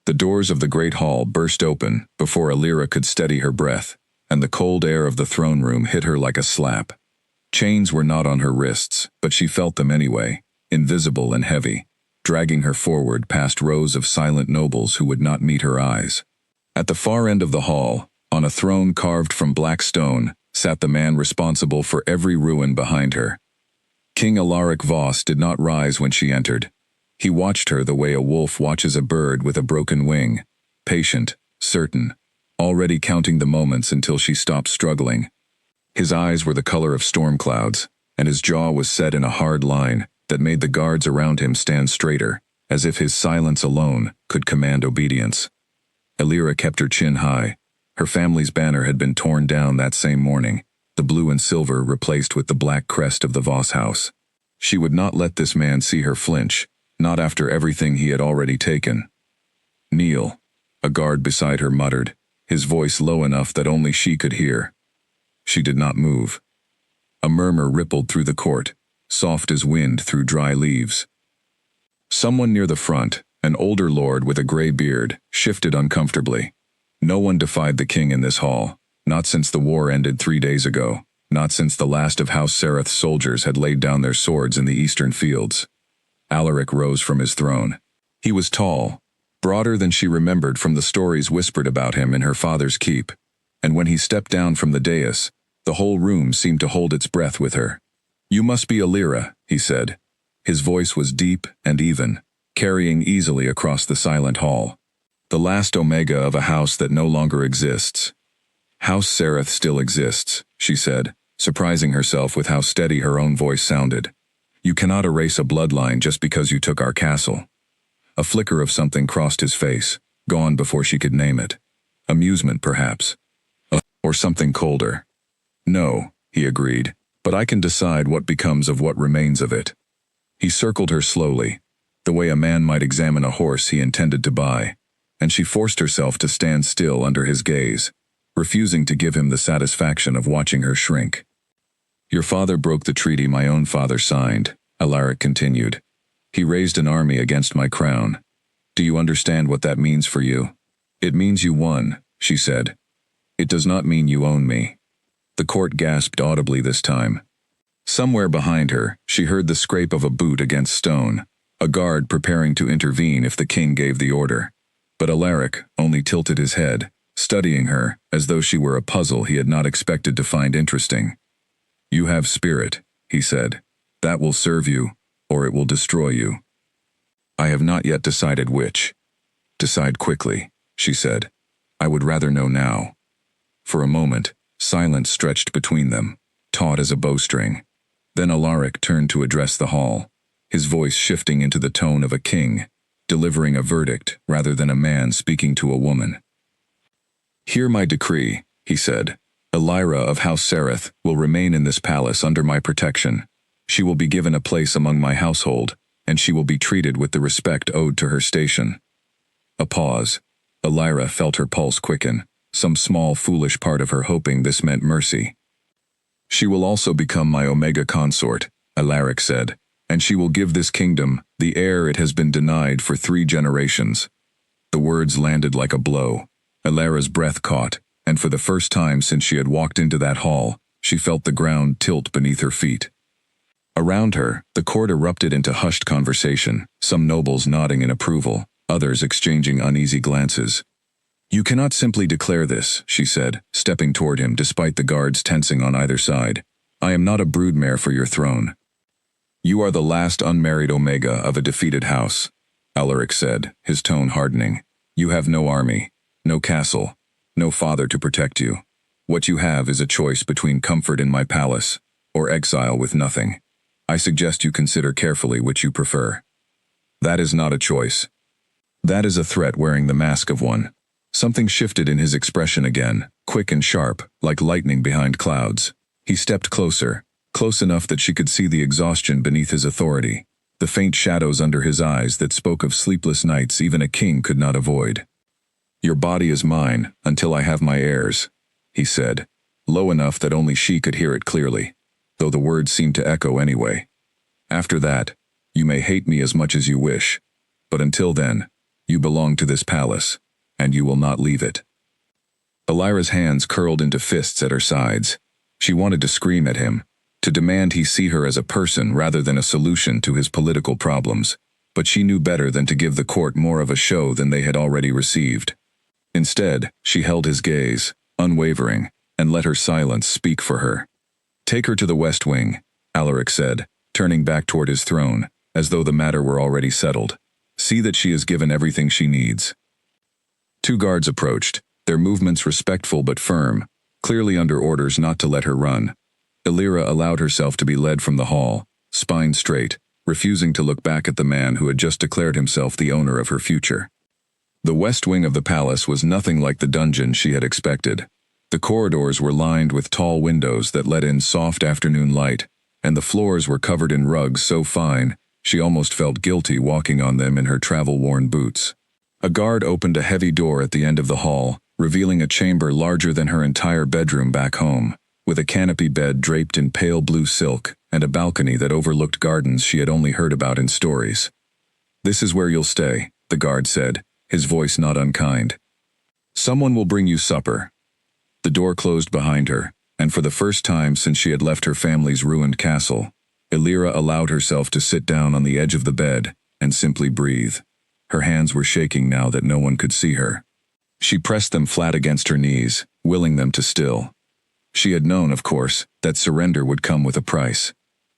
The doors of the great hall burst open before Alira could steady her breath, and the cold air of the throne room hit her like a slap. Chains were not on her wrists, but she felt them anyway, invisible and heavy, dragging her forward past rows of silent nobles who would not meet her eyes. At the far end of the hall, on a throne carved from black stone, sat the man responsible for every ruin behind her. King Alaric Voss did not rise when she entered. He watched her the way a wolf watches a bird with a broken wing, patient, certain, already counting the moments until she stopped struggling. His eyes were the color of storm clouds, and his jaw was set in a hard line that made the guards around him stand straighter, as if his silence alone could command obedience. Alira kept her chin high. Her family's banner had been torn down that same morning, the blue and silver replaced with the black crest of the Voss house. She would not let this man see her flinch, not after everything he had already taken. "Kneel," a guard beside her muttered, his voice low enough that only she could hear. She did not move. A murmur rippled through the court, soft as wind through dry leaves. Someone near the front, an older lord with a gray beard, shifted uncomfortably. No one defied the king in this hall, not since the war ended 3 days ago, not since the last of House Sereth's soldiers had laid down their swords in the eastern fields. Alaric rose from his throne. He was tall, broader than she remembered from the stories whispered about him in her father's keep, and when he stepped down from the dais, the whole room seemed to hold its breath with her. "You must be Alira," he said. His voice was deep and even, carrying easily across the silent hall. "The last omega of a house that no longer exists." "House Sereth still exists," she said, surprising herself with how steady her own voice sounded. "You cannot erase a bloodline just because you took our castle." A flicker of something crossed his face, gone before she could name it. Amusement, perhaps. Or something colder. "No," he agreed, "but I can decide what becomes of what remains of it." He circled her slowly, the way a man might examine a horse he intended to buy, and she forced herself to stand still under his gaze, refusing to give him the satisfaction of watching her shrink. "Your father broke the treaty my own father signed," Alaric continued. "He raised an army against my crown. Do you understand what that means for you?" "It means you won," she said. "It does not mean you own me." The court gasped audibly this time. Somewhere behind her, she heard the scrape of a boot against stone, a guard preparing to intervene if the king gave the order. But Alaric only tilted his head, studying her as though she were a puzzle he had not expected to find interesting. "You have spirit," he said. "That will serve you, or it will destroy you." "I have not yet decided which." "Decide quickly," she said. "I would rather know now." For a moment, silence stretched between them, taut as a bowstring. Then Alaric turned to address the hall, his voice shifting into the tone of a king, delivering a verdict rather than a man speaking to a woman. "Hear my decree," he said. "Alira of House Sereth will remain in this palace under my protection. She will be given a place among my household, and she will be treated with the respect owed to her station." A pause. Alira felt her pulse quicken, some small foolish part of her hoping this meant mercy. "She will also become my Omega consort," Alaric said, "and she will give this kingdom the heir it has been denied for 3 generations." The words landed like a blow. Alira's breath caught, and for the first time since she had walked into that hall, she felt the ground tilt beneath her feet. Around her, the court erupted into hushed conversation, some nobles nodding in approval, others exchanging uneasy glances. "You cannot simply declare this," she said, stepping toward him despite the guards tensing on either side. "I am not a broodmare for your throne." "You are the last unmarried Omega of a defeated house," Alaric said, his tone hardening. "You have no army, no castle, no father to protect you. What you have is a choice between comfort in my palace, or exile with nothing. I suggest you consider carefully which you prefer." "That is not a choice. That is a threat wearing the mask of one." Something shifted in his expression again, quick and sharp, like lightning behind clouds. He stepped closer, close enough that she could see the exhaustion beneath his authority, the faint shadows under his eyes that spoke of sleepless nights even a king could not avoid. "Your body is mine until I have my heirs," he said, low enough that only she could hear it clearly, though the words seemed to echo anyway. "After that, you may hate me as much as you wish, but until then, You belong to this palace, and you will not leave it. Elira's hands curled into fists at her sides. She wanted to scream at him, to demand he see her as a person rather than a solution to his political problems, but she knew better than to give the court more of a show than they had already received. Instead, she held his gaze, unwavering, and let her silence speak for her. Take her to the West Wing, Alaric said, turning back toward his throne, as though the matter were already settled. See that she is given everything she needs. 2 guards approached, their movements respectful but firm, clearly under orders not to let her run. Elira allowed herself to be led from the hall, spine straight, refusing to look back at the man who had just declared himself the owner of her future. The west wing of the palace was nothing like the dungeon she had expected. The corridors were lined with tall windows that let in soft afternoon light, and the floors were covered in rugs so fine she almost felt guilty walking on them in her travel-worn boots. A guard opened a heavy door at the end of the hall, revealing a chamber larger than her entire bedroom back home, with a canopy bed draped in pale blue silk and a balcony that overlooked gardens she had only heard about in stories. This is where you'll stay, the guard said, his voice not unkind. Someone will bring you supper. The door closed behind her, and for the first time since she had left her family's ruined castle, Elira allowed herself to sit down on the edge of the bed and simply breathe. Her hands were shaking now that no one could see her. She pressed them flat against her knees, willing them to still. She had known, of course, that surrender would come with a price.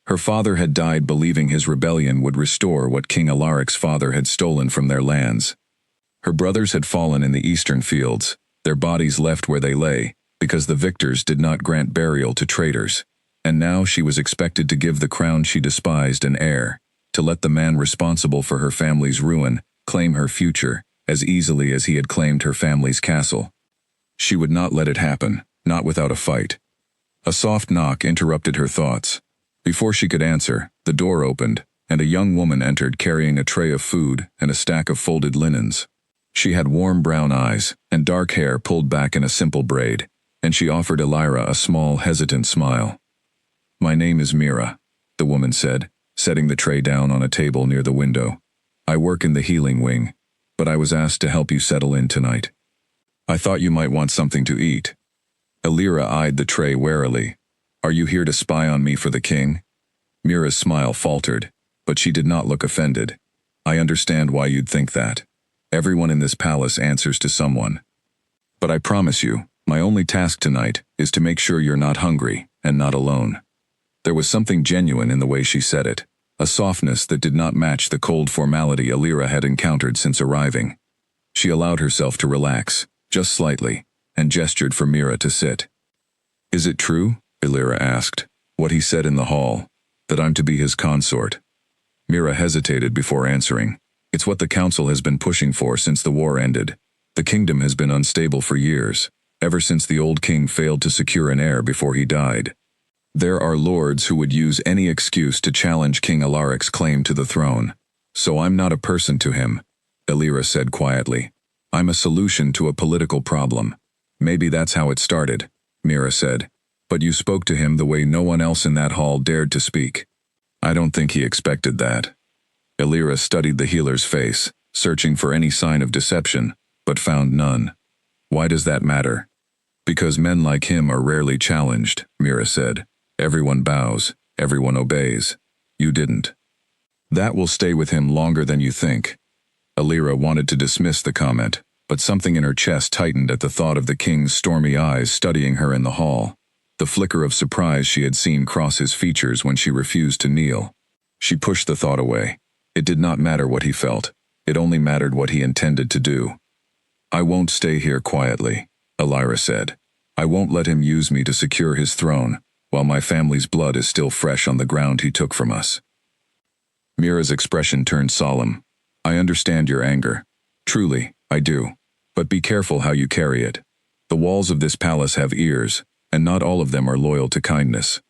Her father had died believing his rebellion would restore what King Alaric's father had stolen from their lands. Her brothers had fallen in the eastern fields, their bodies left where they lay, because the victors did not grant burial to traitors, and now she was expected to give the crown she despised an heir, to let the man responsible for her family's ruin claim her future as easily as he had claimed her family's castle. She would not let it happen, not without a fight. A soft knock interrupted her thoughts. Before she could answer, the door opened, and a young woman entered carrying a tray of food and a stack of folded linens. She had warm brown eyes and dark hair pulled back in a simple braid, and she offered Elira a small, hesitant smile. My name is Mira, the woman said, setting the tray down on a table near the window. I work in the healing wing, but I was asked to help you settle in tonight. I thought you might want something to eat. Elira eyed the tray warily. Are you here to spy on me for the king? Mira's smile faltered, but she did not look offended. I understand why you'd think that. Everyone in this palace answers to someone. But I promise you, my only task tonight is to make sure you're not hungry and not alone. There was something genuine in the way she said it, a softness that did not match the cold formality Elira had encountered since arriving. She allowed herself to relax, just slightly, and gestured for Mira to sit. Is it true, Elira asked, what he said in the hall, that I'm to be his consort? Mira hesitated before answering. It's what the council has been pushing for since the war ended. The kingdom has been unstable for years, ever since the old king failed to secure an heir before he died. There are lords who would use any excuse to challenge King Alaric's claim to the throne. So I'm not a person to him, Elira said quietly. I'm a solution to a political problem. Maybe that's how it started, Mira said. But you spoke to him the way no one else in that hall dared to speak. I don't think he expected that. Elira studied the healer's face, searching for any sign of deception, but found none. Why does that matter? Because men like him are rarely challenged, Mira said. Everyone bows, everyone obeys. You didn't. That will stay with him longer than you think. Elira wanted to dismiss the comment, but something in her chest tightened at the thought of the king's stormy eyes studying her in the hall, the flicker of surprise she had seen cross his features when she refused to kneel. She pushed the thought away. It did not matter what he felt. It only mattered what he intended to do. I won't stay here quietly, Elira said. I won't let him use me to secure his throne, while my family's blood is still fresh on the ground he took from us. Mira's expression turned solemn. I understand your anger. Truly, I do. But be careful how you carry it. The walls of this palace have ears, and not all of them are loyal to kindness.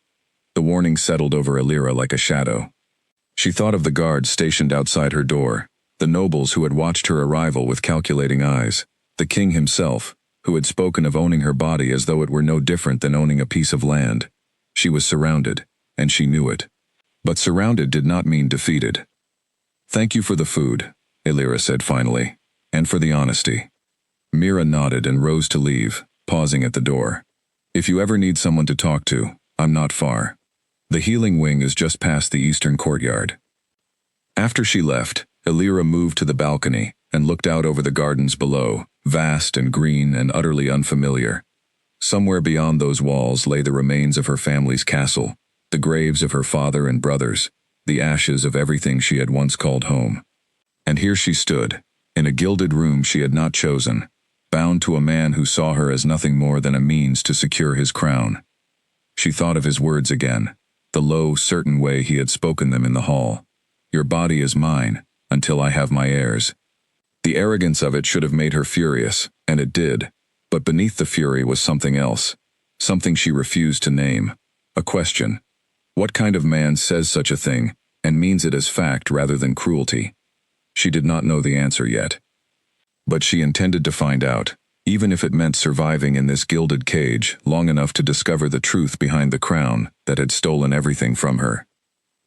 The warning settled over Elira like a shadow. She thought of the guards stationed outside her door, the nobles who had watched her arrival with calculating eyes, the king himself, who had spoken of owning her body as though it were no different than owning a piece of land. She was surrounded, and she knew it. But surrounded did not mean defeated. Thank you for the food, Elira said finally. and for the honesty." Mira nodded and rose to leave, pausing at the door. "If you ever need someone to talk to, I'm not far. The healing wing is just past the eastern courtyard." After she left, Elira moved to the balcony and looked out over the gardens below, vast and green and utterly unfamiliar. Somewhere beyond those walls lay the remains of her family's castle, the graves of her father and brothers, the ashes of everything she had once called home. And here she stood, in a gilded room she had not chosen, bound to a man who saw her as nothing more than a means to secure his crown. She thought of his words again, the low, certain way he had spoken them in the hall. "Your body is mine, until I have my heirs." The arrogance of it should have made her furious, and it did, but beneath the fury was something else, something she refused to name, a question. What kind of man says such a thing, and means it as fact rather than cruelty? She did not know the answer yet. But she intended to find out, even if it meant surviving in this gilded cage long enough to discover the truth behind the crown that had stolen everything from her.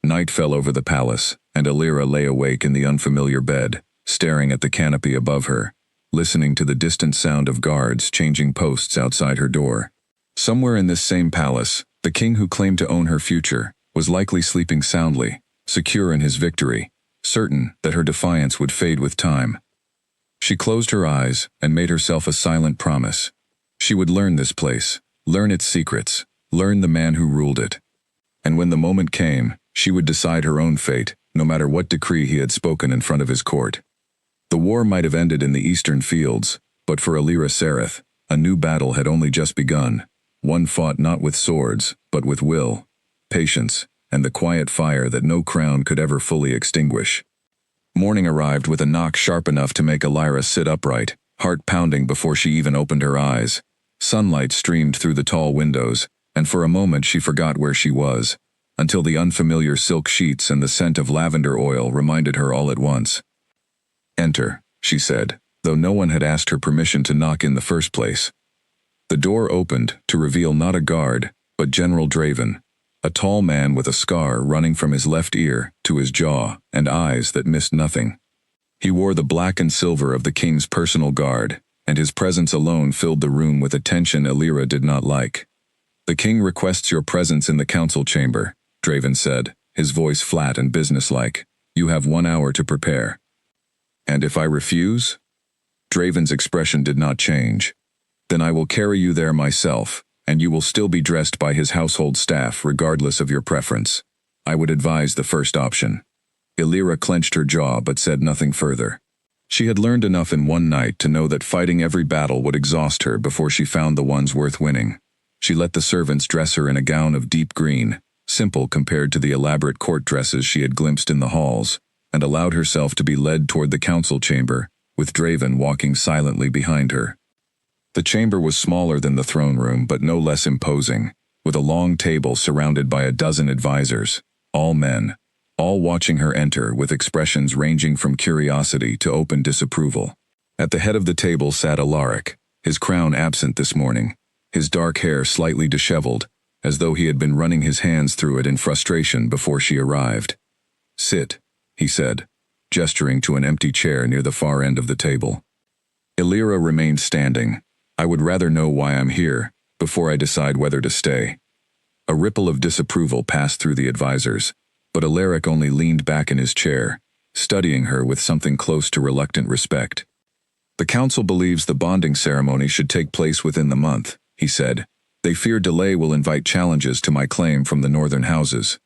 Night fell over the palace, and Elira lay awake in the unfamiliar bed, staring at the canopy above her, listening to the distant sound of guards changing posts outside her door. Somewhere in this same palace, the king who claimed to own her future was likely sleeping soundly, secure in his victory, certain that her defiance would fade with time. She closed her eyes and made herself a silent promise. She would learn this place, learn its secrets, learn the man who ruled it. And when the moment came, she would decide her own fate, no matter what decree he had spoken in front of his court. The war might have ended in the eastern fields, but for Elira Sereth, a new battle had only just begun, one fought not with swords, but with will, patience, and the quiet fire that no crown could ever fully extinguish. Morning arrived with a knock sharp enough to make Elira sit upright, heart pounding before she even opened her eyes. Sunlight streamed through the tall windows, and for a moment she forgot where she was, until the unfamiliar silk sheets and the scent of lavender oil reminded her all at once. "Enter," she said, though no one had asked her permission to knock in the first place. The door opened to reveal not a guard, but General Draven, a tall man with a scar running from his left ear to his jaw and eyes that missed nothing. He wore the black and silver of the king's personal guard, and his presence alone filled the room with a tension Elira did not like. "The king requests your presence in the council chamber," Draven said, his voice flat and businesslike. "You have 1 hour to prepare." "And if I refuse?" Draven's expression did not change. "Then I will carry you there myself, and you will still be dressed by his household staff regardless of your preference. I would advise the first option." Elira clenched her jaw but said nothing further. She had learned enough in one night to know that fighting every battle would exhaust her before she found the ones worth winning. She let the servants dress her in a gown of deep green, simple compared to the elaborate court dresses she had glimpsed in the halls, and allowed herself to be led toward the council chamber, with Draven walking silently behind her. The chamber was smaller than the throne room but no less imposing, with a long table surrounded by a dozen advisors, all men, all watching her enter with expressions ranging from curiosity to open disapproval. At the head of the table sat Alaric, his crown absent this morning, his dark hair slightly disheveled, as though he had been running his hands through it in frustration before she arrived. "Sit," he said, gesturing to an empty chair near the far end of the table. Elira remained standing. "I would rather know why I'm here, before I decide whether to stay." A ripple of disapproval passed through the advisors, but Alaric only leaned back in his chair, studying her with something close to reluctant respect. "The council believes the bonding ceremony should take place within the month," he said. "They fear delay will invite challenges to my claim from the northern houses."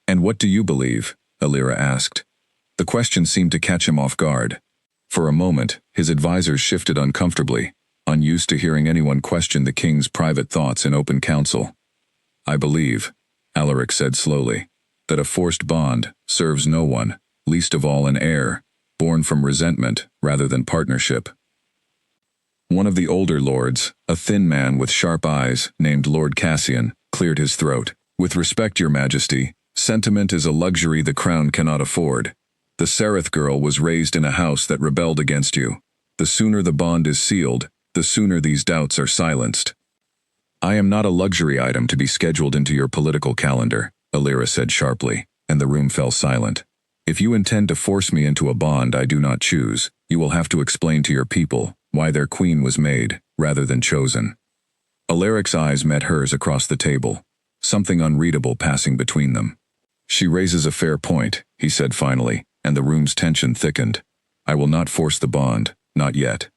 "And what do you believe?" Elira asked. The question seemed to catch him off guard. For a moment, his advisors shifted uncomfortably, unused to hearing anyone question the king's private thoughts in open council. "I believe," Alaric said slowly, "that a forced bond serves no one, least of all an heir, born from resentment rather than partnership." One of the older lords, a thin man with sharp eyes, named Lord Cassian, cleared his throat. "With respect, your majesty, sentiment is a luxury the crown cannot afford. The Sereth girl was raised in a house that rebelled against you. The sooner the bond is sealed, the sooner these doubts are silenced." "I am not a luxury item to be scheduled into your political calendar," Elira said sharply, and the room fell silent. If you intend to force me into a bond I do not choose, you will have to explain to your people why their queen was made, rather than chosen. Alaric's eyes met hers across the table, something unreadable passing between them. She raises a fair point, he said finally, and the room's tension thickened. I will not force the bond, not yet.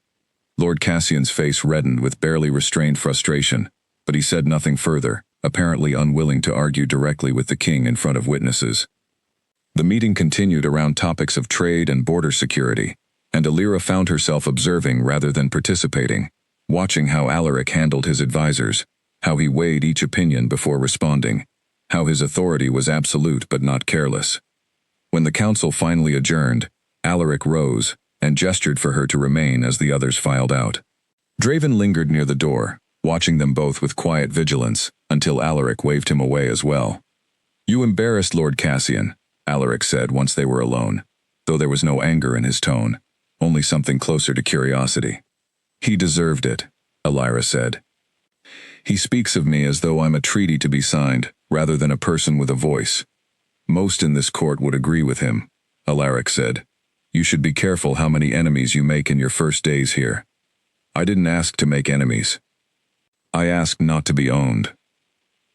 Lord Cassian's face reddened with barely restrained frustration, but he said nothing further, apparently unwilling to argue directly with the king in front of witnesses. The meeting continued around topics of trade and border security, and Alira found herself observing rather than participating, watching how Alaric handled his advisors, how he weighed each opinion before responding, how his authority was absolute but not careless. When the council finally adjourned, Alaric rose and gestured for her to remain as the others filed out. Draven lingered near the door, watching them both with quiet vigilance, until Alaric waved him away as well. You embarrassed Lord Cassian, Alaric said once they were alone, though there was no anger in his tone, only something closer to curiosity. He deserved it, Alira said. He speaks of me as though I'm a treaty to be signed, rather than a person with a voice. Most in this court would agree with him, Alaric said. You should be careful how many enemies you make in your first days here. I didn't ask to make enemies. I asked not to be owned.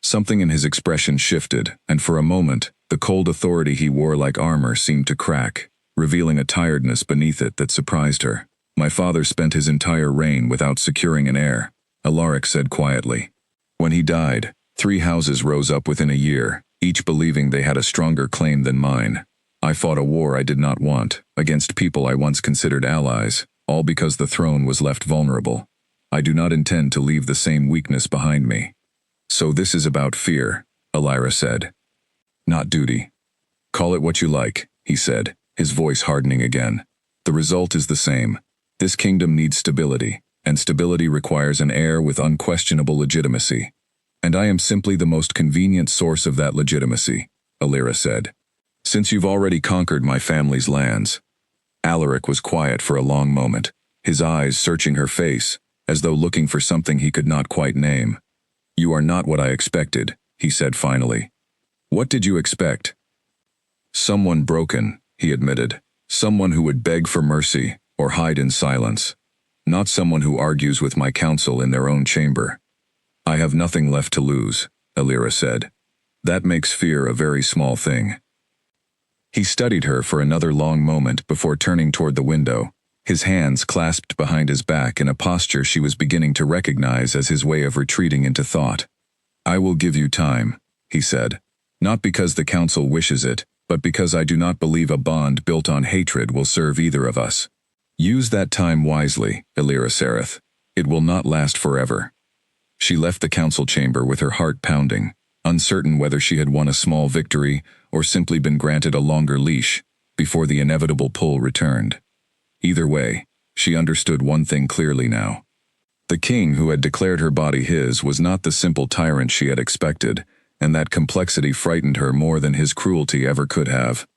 Something in his expression shifted, and for a moment, the cold authority he wore like armor seemed to crack, revealing a tiredness beneath it that surprised her. My father spent his entire reign without securing an heir, Alaric said quietly. When he died, 3 houses rose up within a year, each believing they had a stronger claim than mine. I fought a war I did not want, against people I once considered allies, all because the throne was left vulnerable. I do not intend to leave the same weakness behind me. So this is about fear, Alira said. Not duty. Call it what you like, he said, his voice hardening again. The result is the same. This kingdom needs stability, and stability requires an heir with unquestionable legitimacy. And I am simply the most convenient source of that legitimacy, Alira said. Since you've already conquered my family's lands. Alaric was quiet for a long moment, his eyes searching her face, as though looking for something he could not quite name. You are not what I expected, he said finally. What did you expect? Someone broken, he admitted. Someone who would beg for mercy, or hide in silence. Not someone who argues with my counsel in their own chamber. I have nothing left to lose, Alira said. That makes fear a very small thing. He studied her for another long moment before turning toward the window, his hands clasped behind his back in a posture she was beginning to recognize as his way of retreating into thought. I will give you time, he said. Not because the council wishes it, but because I do not believe a bond built on hatred will serve either of us. Use that time wisely, Alira Sereth. It will not last forever. She left the council chamber with her heart pounding, uncertain whether she had won a small victory or simply been granted a longer leash before the inevitable pull returned. Either way, she understood one thing clearly now. The king who had declared her body his was not the simple tyrant she had expected, and that complexity frightened her more than his cruelty ever could have.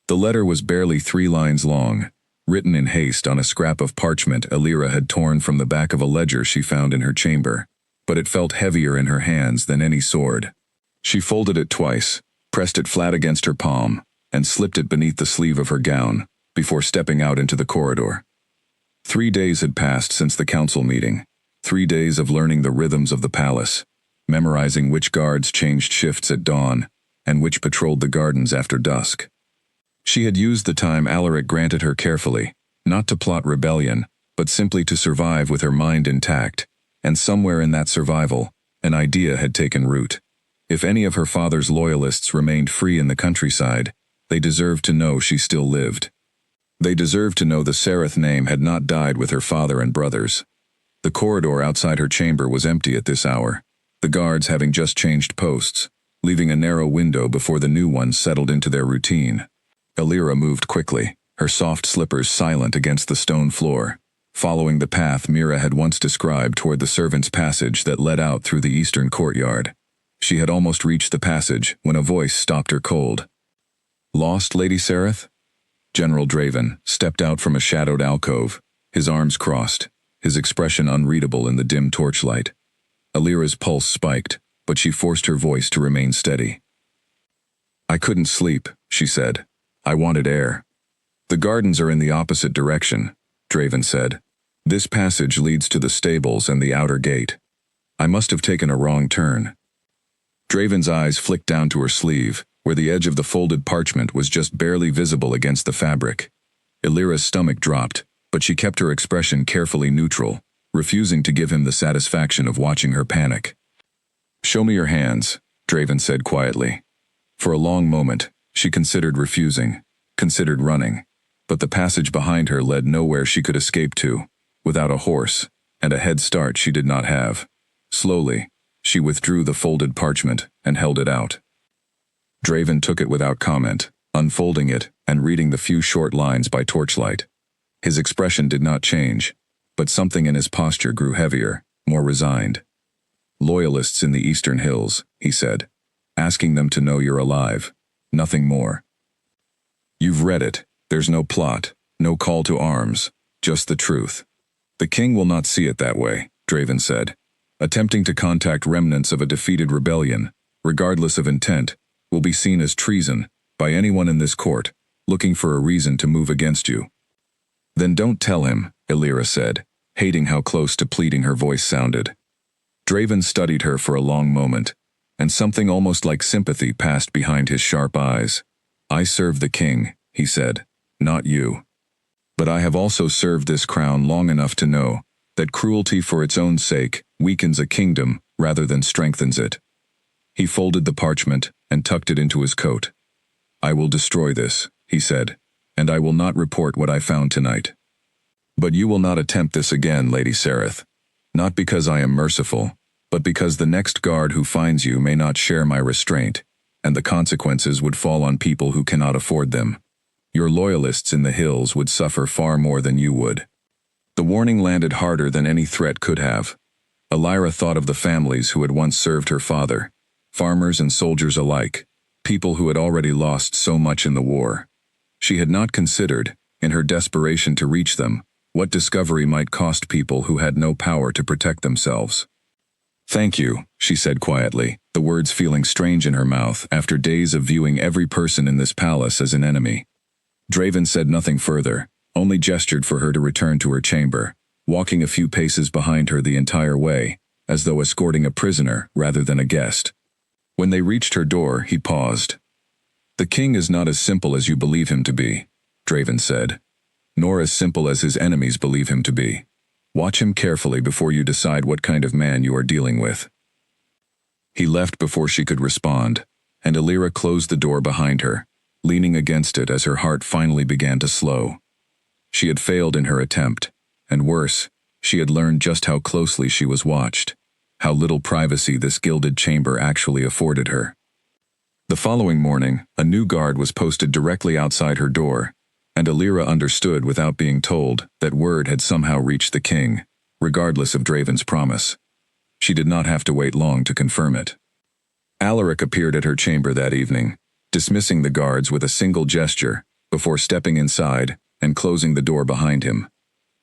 The letter was barely 3 lines long, written in haste on a scrap of parchment Alira had torn from the back of a ledger she found in her chamber, but it felt heavier in her hands than any sword. She folded it twice, pressed it flat against her palm, and slipped it beneath the sleeve of her gown, before stepping out into the corridor. 3 days had passed since the council meeting, 3 days of learning the rhythms of the palace, memorizing which guards changed shifts at dawn, and which patrolled the gardens after dusk. She had used the time Alaric granted her carefully, not to plot rebellion, but simply to survive with her mind intact, and somewhere in that survival, an idea had taken root. If any of her father's loyalists remained free in the countryside, they deserved to know she still lived. They deserved to know the Sereth name had not died with her father and brothers. The corridor outside her chamber was empty at this hour, the guards having just changed posts, leaving a narrow window before the new ones settled into their routine. Alira moved quickly, her soft slippers silent against the stone floor, following the path Mira had once described toward the servants' passage that led out through the eastern courtyard. She had almost reached the passage when a voice stopped her cold. Lost, Lady Sereth? General Draven stepped out from a shadowed alcove, his arms crossed, his expression unreadable in the dim torchlight. Alira's pulse spiked, but she forced her voice to remain steady. I couldn't sleep, she said. I wanted air. The gardens are in the opposite direction, Draven said. This passage leads to the stables and the outer gate. I must have taken a wrong turn. Draven's eyes flicked down to her sleeve, where the edge of the folded parchment was just barely visible against the fabric. Illyra's stomach dropped, but she kept her expression carefully neutral, refusing to give him the satisfaction of watching her panic. Show me your hands, Draven said quietly. For a long moment, she considered refusing, considered running, but the passage behind her led nowhere she could escape to, without a horse, and a head start she did not have. Slowly, she withdrew the folded parchment and held it out. Draven took it without comment, unfolding it and reading the few short lines by torchlight. His expression did not change, but something in his posture grew heavier, more resigned. Loyalists in the Eastern Hills, he said, asking them to know you're alive, nothing more. You've read it, there's no plot, no call to arms, just the truth. The king will not see it that way, Draven said. Attempting to contact remnants of a defeated rebellion, regardless of intent, will be seen as treason by anyone in this court, looking for a reason to move against you. Then don't tell him, Illyra said, hating how close to pleading her voice sounded. Draven studied her for a long moment, and something almost like sympathy passed behind his sharp eyes. I serve the king, he said, not you. But I have also served this crown long enough to know that cruelty for its own sake weakens a kingdom rather than strengthens it. He folded the parchment and tucked it into his coat. I will destroy this, he said, and I will not report what I found tonight. But you will not attempt this again, Lady Sereth. Not because I am merciful, but because the next guard who finds you may not share my restraint, and the consequences would fall on people who cannot afford them. Your loyalists in the hills would suffer far more than you would. The warning landed harder than any threat could have. Illyra thought of the families who had once served her father, farmers and soldiers alike, people who had already lost so much in the war. She had not considered, in her desperation to reach them, what discovery might cost people who had no power to protect themselves. Thank you, she said quietly, the words feeling strange in her mouth after days of viewing every person in this palace as an enemy. Draven said nothing further, only gestured for her to return to her chamber, walking a few paces behind her the entire way, as though escorting a prisoner rather than a guest. When they reached her door, he paused. The king is not as simple as you believe him to be, Draven said, nor as simple as his enemies believe him to be. Watch him carefully before you decide what kind of man you are dealing with. He left before she could respond, and Illyra closed the door behind her, leaning against it as her heart finally began to slow. She had failed in her attempt, and worse, she had learned just how closely she was watched, how little privacy this gilded chamber actually afforded her. The following morning, a new guard was posted directly outside her door, and Illyra understood without being told that word had somehow reached the king, regardless of Draven's promise. She did not have to wait long to confirm it. Alaric appeared at her chamber that evening, dismissing the guards with a single gesture, before stepping inside and closing the door behind him.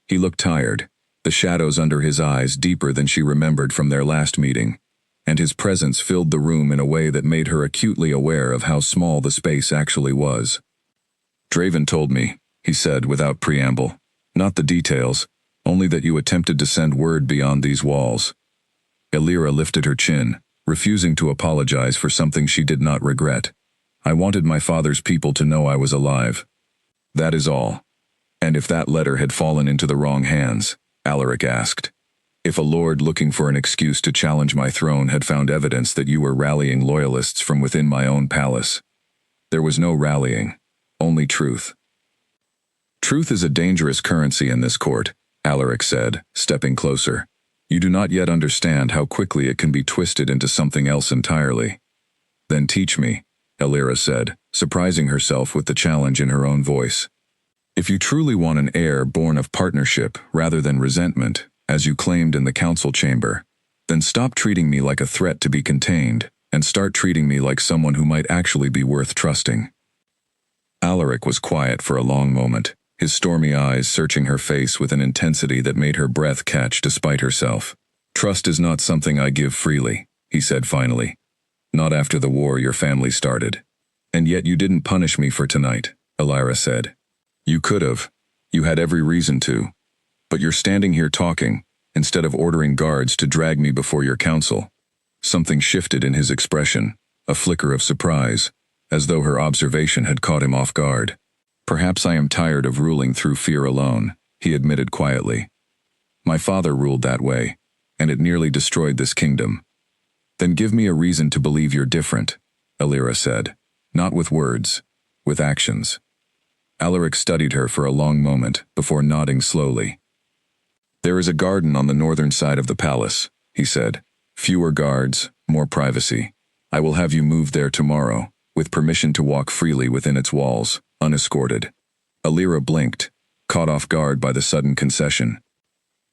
He looked tired, the shadows under his eyes deeper than she remembered from their last meeting, and his presence filled the room in a way that made her acutely aware of how small the space actually was. Draven told me, he said without preamble, not the details, only that you attempted to send word beyond these walls. Illyra lifted her chin, refusing to apologize for something she did not regret. I wanted my father's people to know I was alive. That is all. And if that letter had fallen into the wrong hands, Alaric asked. If a lord looking for an excuse to challenge my throne had found evidence that you were rallying loyalists from within my own palace. There was no rallying, only truth. Truth is a dangerous currency in this court, Alaric said, stepping closer. You do not yet understand how quickly it can be twisted into something else entirely. Then teach me, Illyra said, surprising herself with the challenge in her own voice. If you truly want an heir born of partnership rather than resentment, as you claimed in the council chamber, then stop treating me like a threat to be contained, and start treating me like someone who might actually be worth trusting. Alaric was quiet for a long moment, his stormy eyes searching her face with an intensity that made her breath catch despite herself. Trust is not something I give freely, he said finally. Not after the war your family started. And yet you didn't punish me for tonight. Alira said. You could have. You had every reason to. But you're standing here talking, instead of ordering guards to drag me before your council. Something shifted in his expression, a flicker of surprise, as though her observation had caught him off guard. Perhaps I am tired of ruling through fear alone, he admitted quietly. My father ruled that way, and it nearly destroyed this kingdom. Then give me a reason to believe you're different, Alira said. Not with words, with actions. Alaric studied her for a long moment before nodding slowly. There is a garden on the northern side of the palace, he said. Fewer guards, more privacy. I will have you move there tomorrow, with permission to walk freely within its walls, unescorted. Alira blinked, caught off guard by the sudden concession.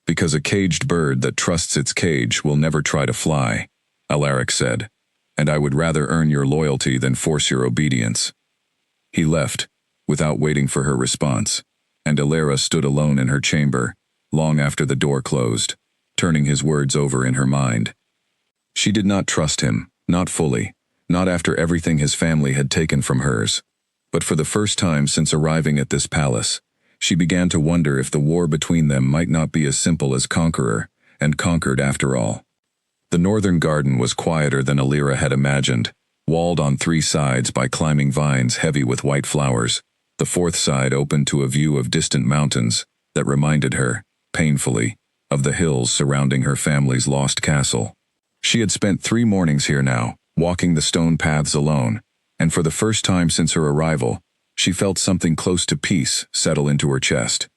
Because a caged bird that trusts its cage will never try to fly, Alaric said, and I would rather earn your loyalty than force your obedience. He left, without waiting for her response, and Alira stood alone in her chamber, long after the door closed, turning his words over in her mind. She did not trust him, not fully, not after everything his family had taken from hers. But for the first time since arriving at this palace, she began to wonder if the war between them might not be as simple as conqueror, and conquered after all. The northern garden was quieter than Alira had imagined, walled on 3 sides by climbing vines heavy with white flowers. The 4th side opened to a view of distant mountains that reminded her, painfully, of the hills surrounding her family's lost castle. She had spent 3 mornings here now, walking the stone paths alone, and for the first time since her arrival, she felt something close to peace settle into her chest.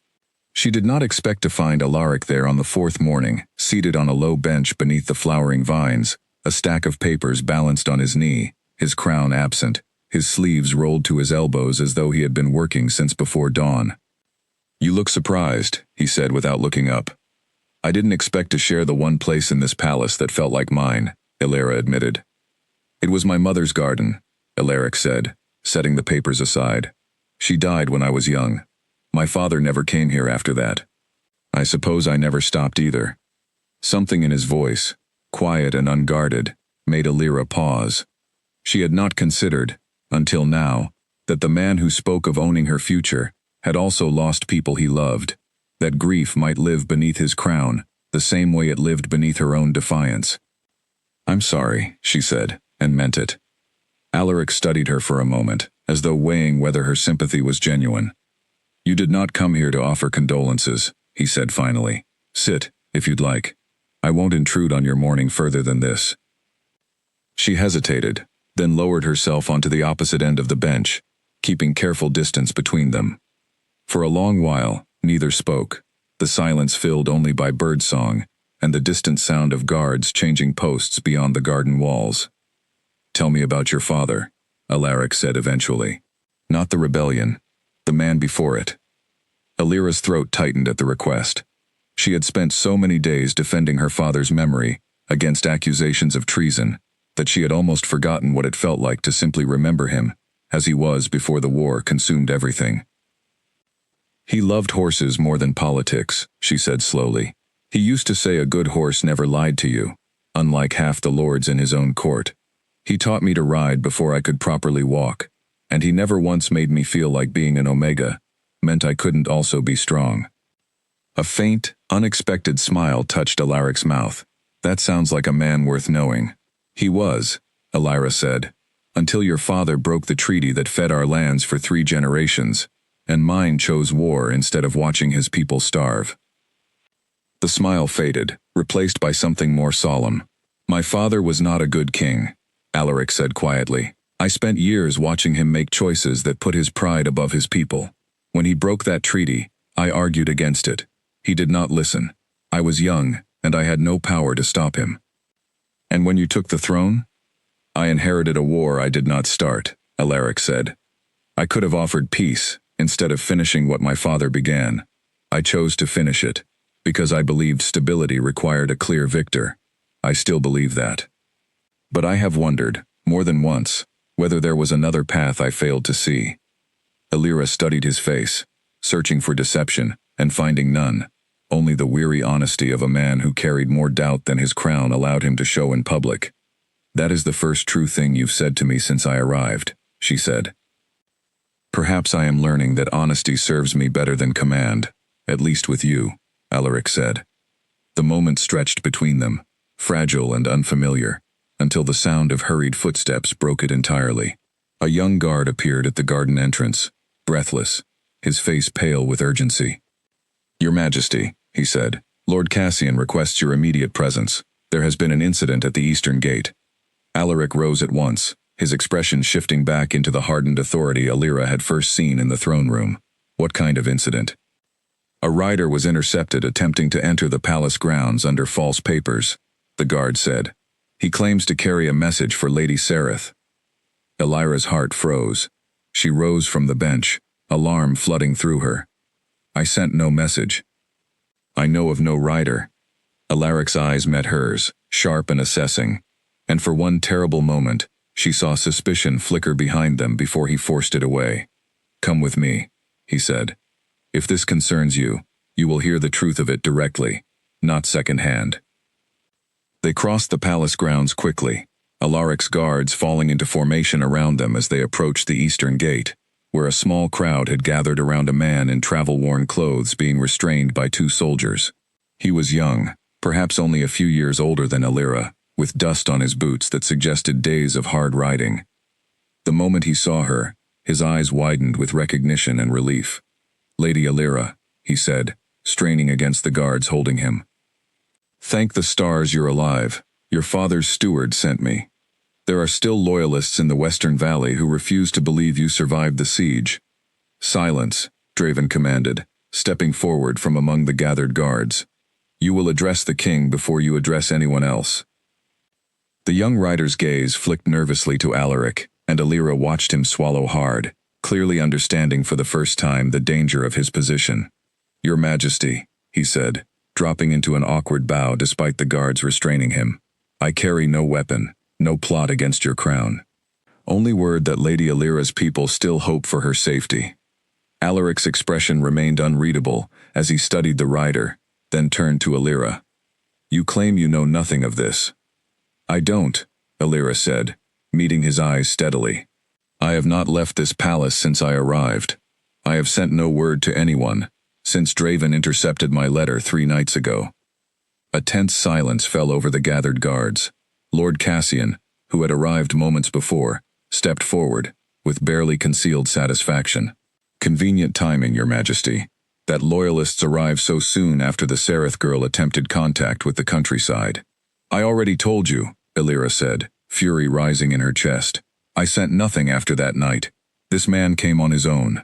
She did not expect to find Alaric there on the 4th morning, seated on a low bench beneath the flowering vines, a stack of papers balanced on his knee, his crown absent, his sleeves rolled to his elbows as though he had been working since before dawn. You look surprised, he said without looking up. I didn't expect to share the one place in this palace that felt like mine, Alira admitted. It was my mother's garden, Alaric said, setting the papers aside. She died when I was young. My father never came here after that. I suppose I never stopped either. Something in his voice, quiet and unguarded, made Alira pause. She had not considered, until now, that the man who spoke of owning her future had also lost people he loved, that grief might live beneath his crown, the same way it lived beneath her own defiance. I'm sorry, she said, and meant it. Alaric studied her for a moment, as though weighing whether her sympathy was genuine. You did not come here to offer condolences, he said finally. Sit, if you'd like. I won't intrude on your mourning further than this. She hesitated, then lowered herself onto the opposite end of the bench, keeping careful distance between them. For a long while, neither spoke, the silence filled only by birdsong and the distant sound of guards changing posts beyond the garden walls. Tell me about your father, Alaric said eventually. Not the rebellion, the man before it. Alira's throat tightened at the request. She had spent so many days defending her father's memory against accusations of treason that she had almost forgotten what it felt like to simply remember him, as he was before the war consumed everything. He loved horses more than politics, she said slowly. He used to say a good horse never lied to you, unlike half the lords in his own court. He taught me to ride before I could properly walk, and he never once made me feel like being an omega meant I couldn't also be strong. A faint, unexpected smile touched Alaric's mouth. That sounds like a man worth knowing. He was, Alira said, until your father broke the treaty that fed our lands for 3 generations, and mine chose war instead of watching his people starve. The smile faded, replaced by something more solemn. My father was not a good king, Alaric said quietly. I spent years watching him make choices that put his pride above his people. When he broke that treaty, I argued against it. He did not listen. I was young, and I had no power to stop him. And when you took the throne? I inherited a war I did not start, Alaric said. I could have offered peace, instead of finishing what my father began. I chose to finish it, because I believed stability required a clear victor. I still believe that. But I have wondered, more than once, whether there was another path I failed to see. Alira studied his face, searching for deception, and finding none, only the weary honesty of a man who carried more doubt than his crown allowed him to show in public. That is the first true thing you've said to me since I arrived, she said. Perhaps I am learning that honesty serves me better than command, at least with you, Alaric said. The moment stretched between them, fragile and unfamiliar, until the sound of hurried footsteps broke it entirely. A young guard appeared at the garden entrance, breathless, his face pale with urgency. "Your Majesty," he said, "Lord Cassian requests your immediate presence. There has been an incident at the eastern gate." Alaric rose at once, his expression shifting back into the hardened authority Alira had first seen in the throne room. What kind of incident? "A rider was intercepted attempting to enter the palace grounds under false papers," the guard said. "He claims to carry a message for Lady Sereth." Alira's heart froze. She rose from the bench, alarm flooding through her. "I sent no message. I know of no rider." Alaric's eyes met hers, sharp and assessing, and for one terrible moment, she saw suspicion flicker behind them before he forced it away. "Come with me," he said. "If this concerns you, you will hear the truth of it directly, not second-hand." They crossed the palace grounds quickly, Alaric's guards falling into formation around them as they approached the eastern gate, where a small crowd had gathered around a man in travel-worn clothes being restrained by two soldiers. He was young, perhaps only a few years older than Alira, with dust on his boots that suggested days of hard riding. The moment he saw her, his eyes widened with recognition and relief. "Lady Alira," he said, straining against the guards holding him. "Thank the stars you're alive. Your father's steward sent me. There are still loyalists in the Western Valley who refuse to believe you survived the siege." "Silence," Draven commanded, stepping forward from among the gathered guards. "You will address the king before you address anyone else." The young rider's gaze flicked nervously to Alaric, and Alira watched him swallow hard, clearly understanding for the first time the danger of his position. "Your Majesty," he said, dropping into an awkward bow despite the guards restraining him. "I carry no weapon, no plot against your crown. Only word that Lady Alira's people still hope for her safety." Alaric's expression remained unreadable as he studied the rider, then turned to Alira. "You claim you know nothing of this." "I don't," Alira said, meeting his eyes steadily. "I have not left this palace since I arrived. I have sent no word to anyone, since Draven intercepted my letter 3 nights ago." A tense silence fell over the gathered guards. Lord Cassian, who had arrived moments before, stepped forward, with barely concealed satisfaction. "Convenient timing, Your Majesty. That loyalists arrived so soon after the Sereth girl attempted contact with the countryside." "I already told you," Alira said, fury rising in her chest. "I sent nothing after that night. This man came on his own."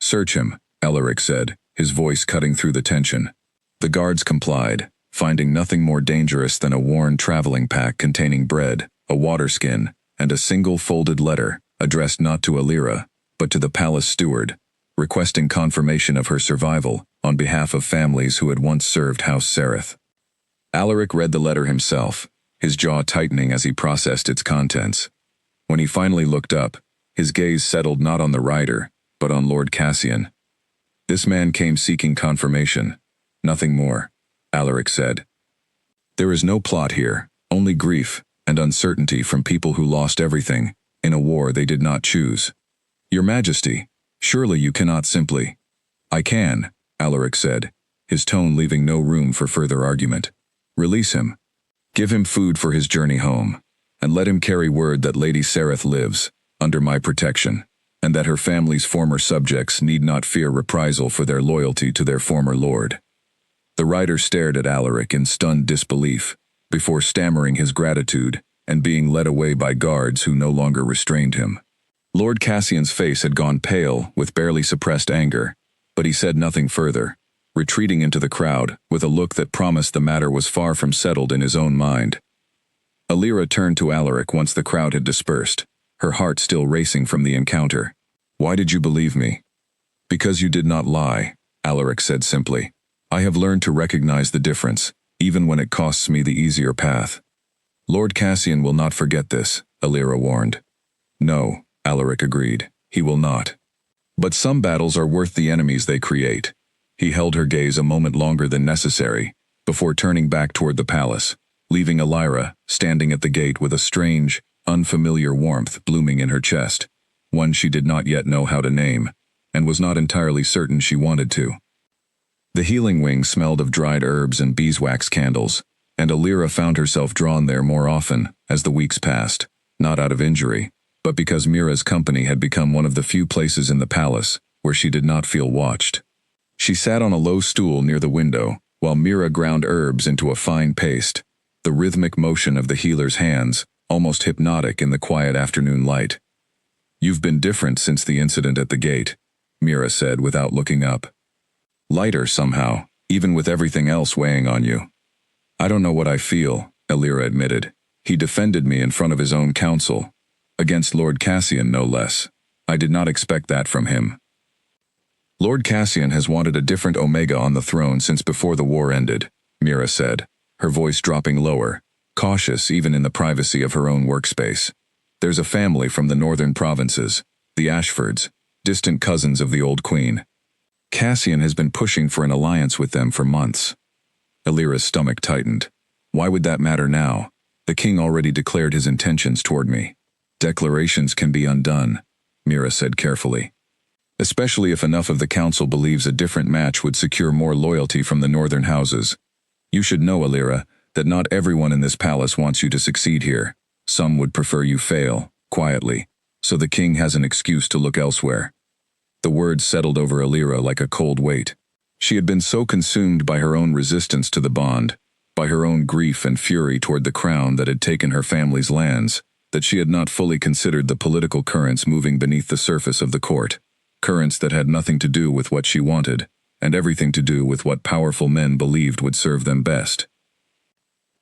"Search him," Alaric said, his voice cutting through the tension. The guards complied, finding nothing more dangerous than a worn traveling pack containing bread, a water skin, and a single folded letter, addressed not to Alira, but to the palace steward, requesting confirmation of her survival on behalf of families who had once served House Sereth. Alaric read the letter himself, his jaw tightening as he processed its contents. When he finally looked up, his gaze settled not on the rider, but on Lord Cassian. "This man came seeking confirmation. Nothing more," Alaric said. "There is no plot here, only grief and uncertainty from people who lost everything in a war they did not choose. Your Majesty, surely you cannot simply—" "I can," Alaric said, his tone leaving no room for further argument. "Release him. Give him food for his journey home, and let him carry word that Lady Sereth lives, under my protection, and that her family's former subjects need not fear reprisal for their loyalty to their former lord." The rider stared at Alaric in stunned disbelief, before stammering his gratitude and being led away by guards who no longer restrained him. Lord Cassian's face had gone pale with barely suppressed anger, but he said nothing further, retreating into the crowd with a look that promised the matter was far from settled in his own mind. Alira turned to Alaric once the crowd had dispersed, her heart still racing from the encounter. "Why did you believe me?" "Because you did not lie," Alaric said simply. "I have learned to recognize the difference, even when it costs me the easier path." "Lord Cassian will not forget this," Alira warned. "No," Alaric agreed, "he will not. But some battles are worth the enemies they create." He held her gaze a moment longer than necessary, before turning back toward the palace, leaving Alira standing at the gate with a strange, unfamiliar warmth blooming in her chest. one she did not yet know how to name, and was not entirely certain she wanted to. The healing wing smelled of dried herbs and beeswax candles, and Alira found herself drawn there more often as the weeks passed, not out of injury, but because Mira's company had become one of the few places in the palace where she did not feel watched. She sat on a low stool near the window, while Mira ground herbs into a fine paste, the rhythmic motion of the healer's hands, almost hypnotic in the quiet afternoon light. "You've been different since the incident at the gate," Mira said without looking up. "Lighter somehow, even with everything else weighing on you." "I don't know what I feel," Alira admitted. "He defended me in front of his own council, against Lord Cassian no less. I did not expect that from him." "Lord Cassian has wanted a different Omega on the throne since before the war ended," Mira said, her voice dropping lower, cautious even in the privacy of her own workspace. "There's a family from the northern provinces, the Ashfords, distant cousins of the old queen. Cassian has been pushing for an alliance with them for months." Alira's stomach tightened. Why would that matter now? The king already declared his intentions toward me. "Declarations can be undone," Mira said carefully. "Especially if enough of the council believes a different match would secure more loyalty from the northern houses. You should know, Alira, that not everyone in this palace wants you to succeed here. Some would prefer you fail, quietly, so the king has an excuse to look elsewhere." The words settled over Alira like a cold weight. She had been so consumed by her own resistance to the bond, by her own grief and fury toward the crown that had taken her family's lands, that she had not fully considered the political currents moving beneath the surface of the court, currents that had nothing to do with what she wanted, and everything to do with what powerful men believed would serve them best.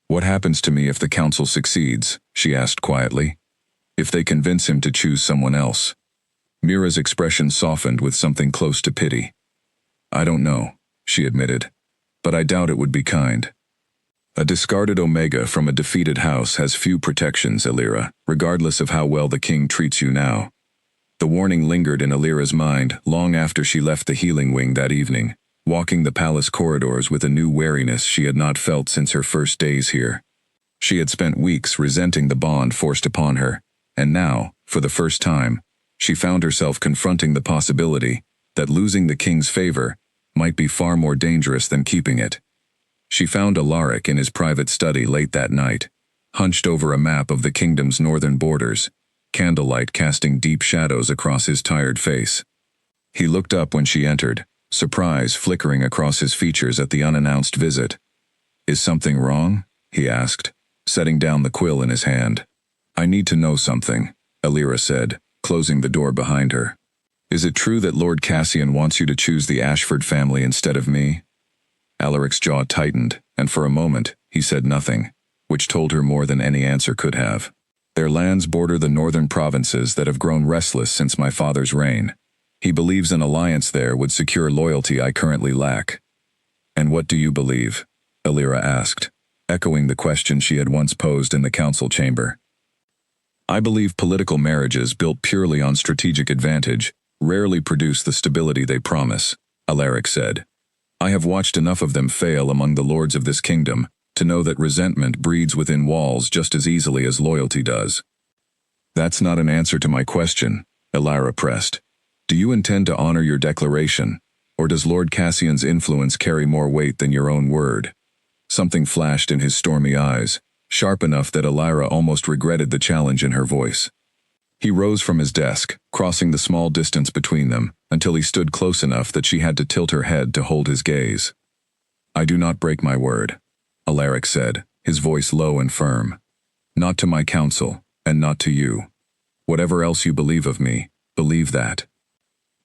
"What happens to me if the council succeeds?" she asked quietly. "If they convince him to choose someone else?" Mira's expression softened with something close to pity. "I don't know," she admitted, "but I doubt it would be kind. A discarded Omega from a defeated house has few protections, Alira, regardless of how well the king treats you now." The warning lingered in Alira's mind long after she left the healing wing that evening, walking the palace corridors with a new wariness she had not felt since her first days here. She had spent weeks resenting the bond forced upon her, and now, for the first time, she found herself confronting the possibility that losing the king's favor might be far more dangerous than keeping it. She found Alaric in his private study late that night, hunched over a map of the kingdom's northern borders, candlelight casting deep shadows across his tired face. He looked up when she entered, surprise flickering across his features at the unannounced visit. "Is something wrong?" he asked, setting down the quill in his hand. "I need to know something," Alira said, closing the door behind her. "Is it true that Lord Cassian wants you to choose the Ashford family instead of me?" Alaric's jaw tightened, and for a moment, he said nothing, which told her more than any answer could have. "Their lands border the northern provinces that have grown restless since my father's reign. He believes an alliance there would secure loyalty I currently lack." "And what do you believe?" Alira asked, echoing the question she had once posed in the council chamber. "I believe political marriages built purely on strategic advantage rarely produce the stability they promise," Alaric said. "I have watched enough of them fail among the lords of this kingdom to know that resentment breeds within walls just as easily as loyalty does." "That's not an answer to my question," Alira pressed. "Do you intend to honor your declaration, or does Lord Cassian's influence carry more weight than your own word?" Something flashed in his stormy eyes, sharp enough that Alira almost regretted the challenge in her voice. He rose from his desk, crossing the small distance between them, until he stood close enough that she had to tilt her head to hold his gaze. "I do not break my word," Alaric said, his voice low and firm. "Not to my council, and not to you. Whatever else you believe of me, believe that."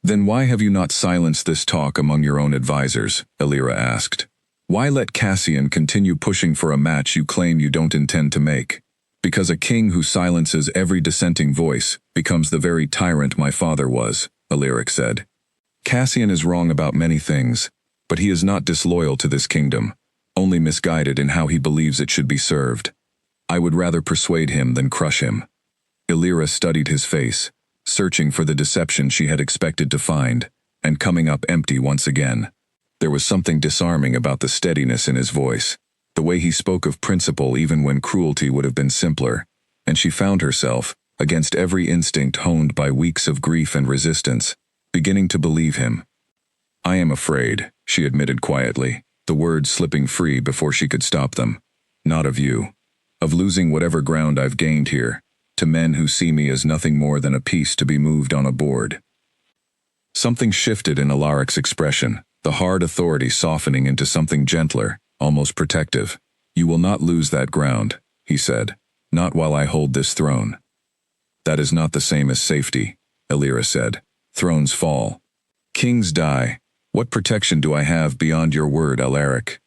"Then why have you not silenced this talk among your own advisors?" Alira asked. "Why let Cassian continue pushing for a match you claim you don't intend to make? Because a king who silences every dissenting voice becomes the very tyrant my father was," Alaric said. "Cassian is wrong about many things, but he is not disloyal to this kingdom, only misguided in how he believes it should be served. I would rather persuade him than crush him." Alira studied his face, searching for the deception she had expected to find, and coming up empty once again. There was something disarming about the steadiness in his voice, the way he spoke of principle even when cruelty would have been simpler, and she found herself, against every instinct honed by weeks of grief and resistance, beginning to believe him. "I am afraid," she admitted quietly, the words slipping free before she could stop them. "Not of you. Of losing whatever ground I've gained here, to men who see me as nothing more than a piece to be moved on a board." Something shifted in Alaric's expression, the hard authority softening into something gentler, almost protective. "You will not lose that ground," he said. "Not while I hold this throne." "That is not the same as safety," Elira said. "Thrones fall. Kings die. What protection do I have beyond your word, Alaric?"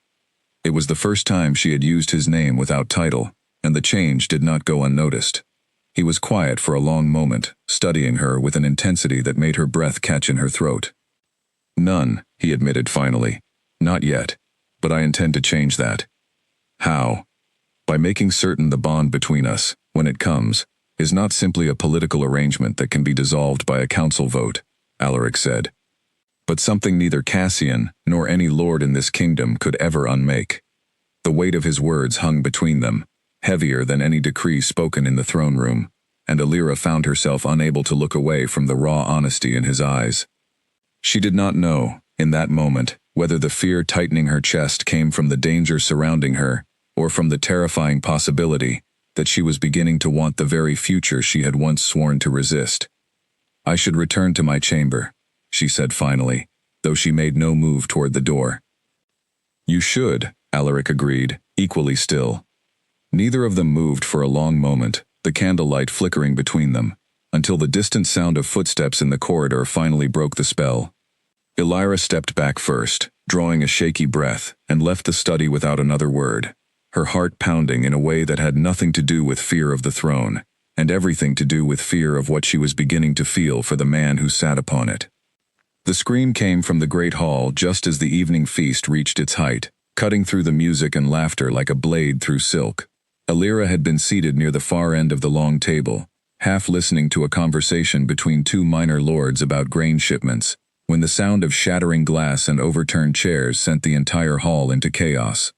It was the first time she had used his name without title, and the change did not go unnoticed. He was quiet for a long moment, studying her with an intensity that made her breath catch in her throat. "None," he admitted finally. "Not yet. But I intend to change that." "How?" "By making certain the bond between us, when it comes, is not simply a political arrangement that can be dissolved by a council vote," Alaric said, "but something neither Cassian nor any lord in this kingdom could ever unmake." The weight of his words hung between them, heavier than any decree spoken in the throne room, and Elira found herself unable to look away from the raw honesty in his eyes. She did not know, in that moment, whether the fear tightening her chest came from the danger surrounding her, or from the terrifying possibility that she was beginning to want the very future she had once sworn to resist. "I should return to my chamber," she said finally, though she made no move toward the door. "You should," Alaric agreed, equally still. Neither of them moved for a long moment, the candlelight flickering between them, until the distant sound of footsteps in the corridor finally broke the spell. Elira stepped back first, drawing a shaky breath, and left the study without another word, her heart pounding in a way that had nothing to do with fear of the throne, and everything to do with fear of what she was beginning to feel for the man who sat upon it. The scream came from the great hall just as the evening feast reached its height, cutting through the music and laughter like a blade through silk. Elira had been seated near the far end of the long table, half listening to a conversation between two minor lords about grain shipments, when the sound of shattering glass and overturned chairs sent the entire hall into chaos.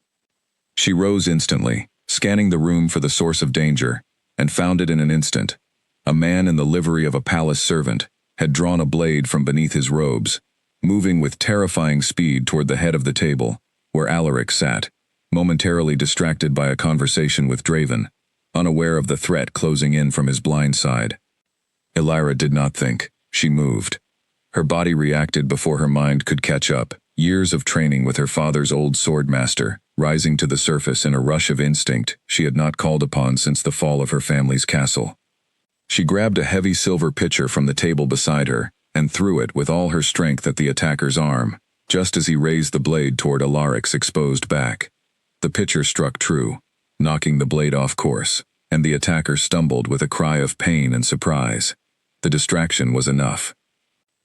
She rose instantly, scanning the room for the source of danger, and found it in an instant. A man in the livery of a palace servant had drawn a blade from beneath his robes, moving with terrifying speed toward the head of the table, where Alaric sat, momentarily distracted by a conversation with Draven, unaware of the threat closing in from his blind side. Elira did not think. She moved. Her body reacted before her mind could catch up, years of training with her father's old swordmaster, rising to the surface in a rush of instinct she had not called upon since the fall of her family's castle. She grabbed a heavy silver pitcher from the table beside her, and threw it with all her strength at the attacker's arm, just as he raised the blade toward Alaric's exposed back. The pitcher struck true, knocking the blade off course, and the attacker stumbled with a cry of pain and surprise. The distraction was enough.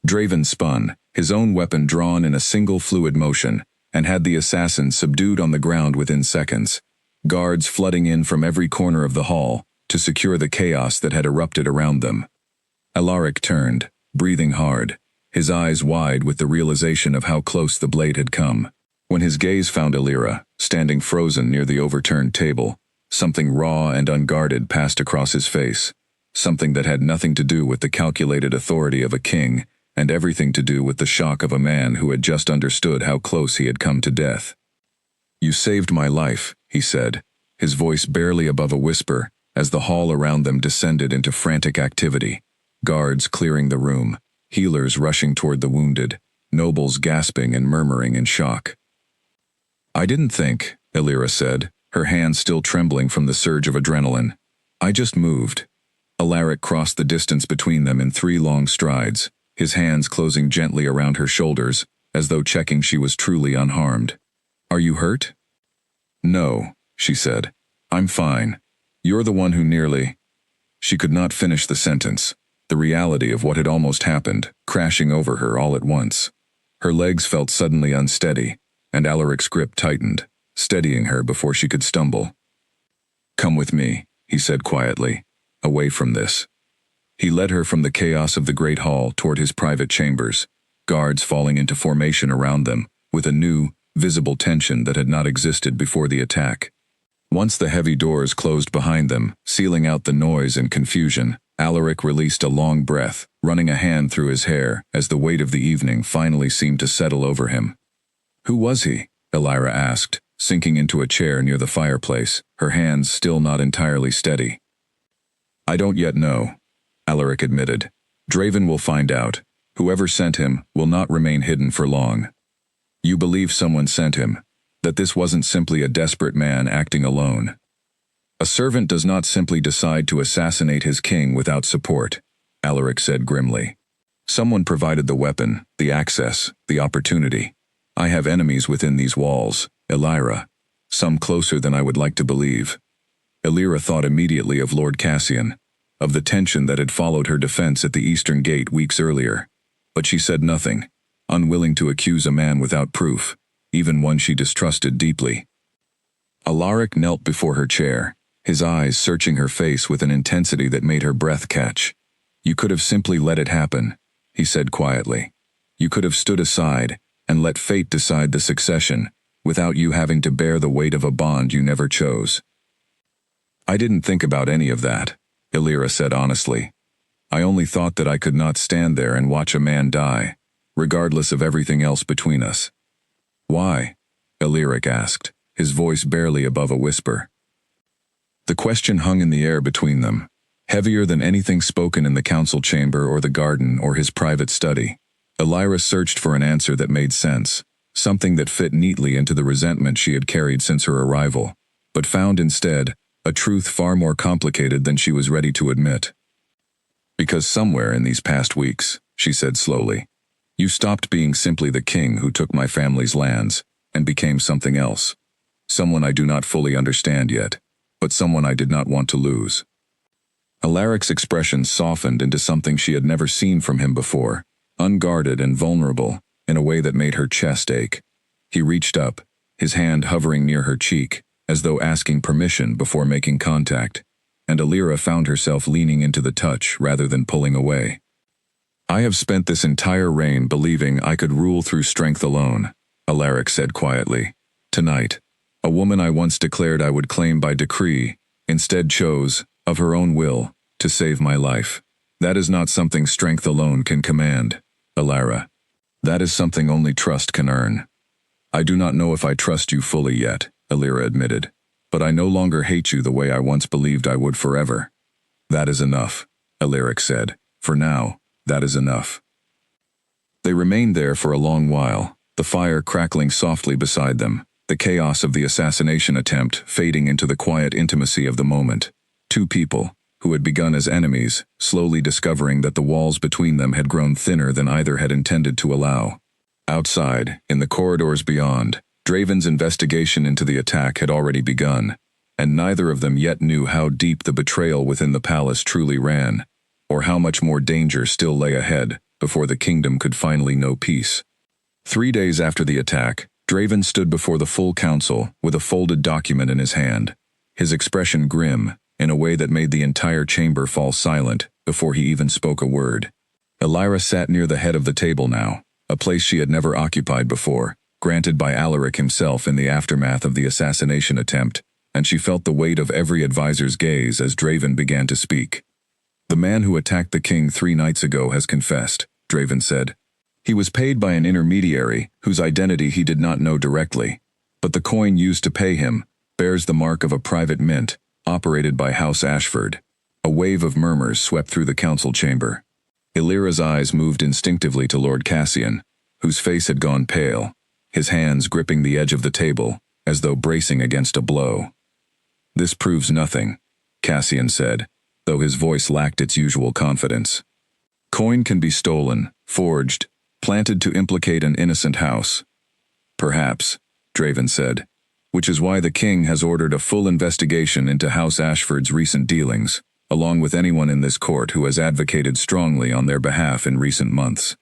Draven spun, his own weapon drawn in a single fluid motion, and had the assassin subdued on the ground within seconds, guards flooding in from every corner of the hall to secure the chaos that had erupted around them. Alaric turned, breathing hard, his eyes wide with the realization of how close the blade had come. When his gaze found Elira, standing frozen near the overturned table, something raw and unguarded passed across his face, something that had nothing to do with the calculated authority of a king, and everything to do with the shock of a man who had just understood how close he had come to death. "You saved my life," he said, his voice barely above a whisper, as the hall around them descended into frantic activity, guards clearing the room, healers rushing toward the wounded, nobles gasping and murmuring in shock. "I didn't think," Elira said, her hands still trembling from the surge of adrenaline. "I just moved." Alaric crossed the distance between them in 3 long strides, his hands closing gently around her shoulders, as though checking she was truly unharmed. "Are you hurt?" "No," she said. "I'm fine. You're the one who nearly—" She could not finish the sentence, the reality of what had almost happened, crashing over her all at once. Her legs felt suddenly unsteady, and Alaric's grip tightened, steadying her before she could stumble. "Come with me," he said quietly, "away from this." He led her from the chaos of the great hall toward his private chambers, guards falling into formation around them, with a new, visible tension that had not existed before the attack. Once the heavy doors closed behind them, sealing out the noise and confusion, Alaric released a long breath, running a hand through his hair as the weight of the evening finally seemed to settle over him. "Who was he?" Elira asked, sinking into a chair near the fireplace, her hands still not entirely steady. "I don't yet know," Alaric admitted. "Draven will find out. Whoever sent him will not remain hidden for long." "You believe someone sent him, that this wasn't simply a desperate man acting alone?" "A servant does not simply decide to assassinate his king without support," Alaric said grimly. "Someone provided the weapon, the access, the opportunity. I have enemies within these walls, Elira, some closer than I would like to believe." Elira thought immediately of Lord Cassian, of the tension that had followed her defense at the Eastern Gate weeks earlier. But she said nothing, unwilling to accuse a man without proof, even one she distrusted deeply. Alaric knelt before her chair, his eyes searching her face with an intensity that made her breath catch. "You could have simply let it happen," he said quietly. "You could have stood aside and let fate decide the succession, without you having to bear the weight of a bond you never chose." "I didn't think about any of that," Elira said honestly. "I only thought that I could not stand there and watch a man die, regardless of everything else between us." "Why?" Alaric asked, his voice barely above a whisper. The question hung in the air between them, heavier than anything spoken in the council chamber or the garden or his private study. Elira searched for an answer that made sense, something that fit neatly into the resentment she had carried since her arrival, but found instead a truth far more complicated than she was ready to admit. "Because somewhere in these past weeks," she said slowly, "you stopped being simply the king who took my family's lands and became something else. Someone I do not fully understand yet, but someone I did not want to lose." Alaric's expression softened into something she had never seen from him before, unguarded and vulnerable, in a way that made her chest ache. He reached up, his hand hovering near her cheek, as though asking permission before making contact, and Elira found herself leaning into the touch rather than pulling away. "I have spent this entire reign believing I could rule through strength alone," Alaric said quietly. "Tonight, a woman I once declared I would claim by decree, instead chose, of her own will, to save my life. That is not something strength alone can command, Elira. That is something only trust can earn." "I do not know if I trust you fully yet," Elira admitted, "but I no longer hate you the way I once believed I would forever." "That is enough," Alaric said. "For now, that is enough." They remained there for a long while, the fire crackling softly beside them, the chaos of the assassination attempt fading into the quiet intimacy of the moment. Two people, who had begun as enemies, slowly discovering that the walls between them had grown thinner than either had intended to allow. Outside, in the corridors beyond, Draven's investigation into the attack had already begun, and neither of them yet knew how deep the betrayal within the palace truly ran, or how much more danger still lay ahead before the kingdom could finally know peace. 3 days after the attack, Draven stood before the full council with a folded document in his hand, his expression grim, in a way that made the entire chamber fall silent before he even spoke a word. Elira sat near the head of the table now, a place she had never occupied before, granted by Alaric himself in the aftermath of the assassination attempt, and she felt the weight of every advisor's gaze as Draven began to speak. "The man who attacked the king 3 nights ago has confessed," Draven said. "He was paid by an intermediary whose identity he did not know directly, but the coin used to pay him bears the mark of a private mint operated by House Ashford." A wave of murmurs swept through the council chamber. Elira's eyes moved instinctively to Lord Cassian, whose face had gone pale, his hands gripping the edge of the table, as though bracing against a blow. "This proves nothing," Cassian said, though his voice lacked its usual confidence. "Coin can be stolen, forged, planted to implicate an innocent house." "Perhaps," Draven said, "which is why the king has ordered a full investigation into House Ashford's recent dealings, along with anyone in this court who has advocated strongly on their behalf in recent months."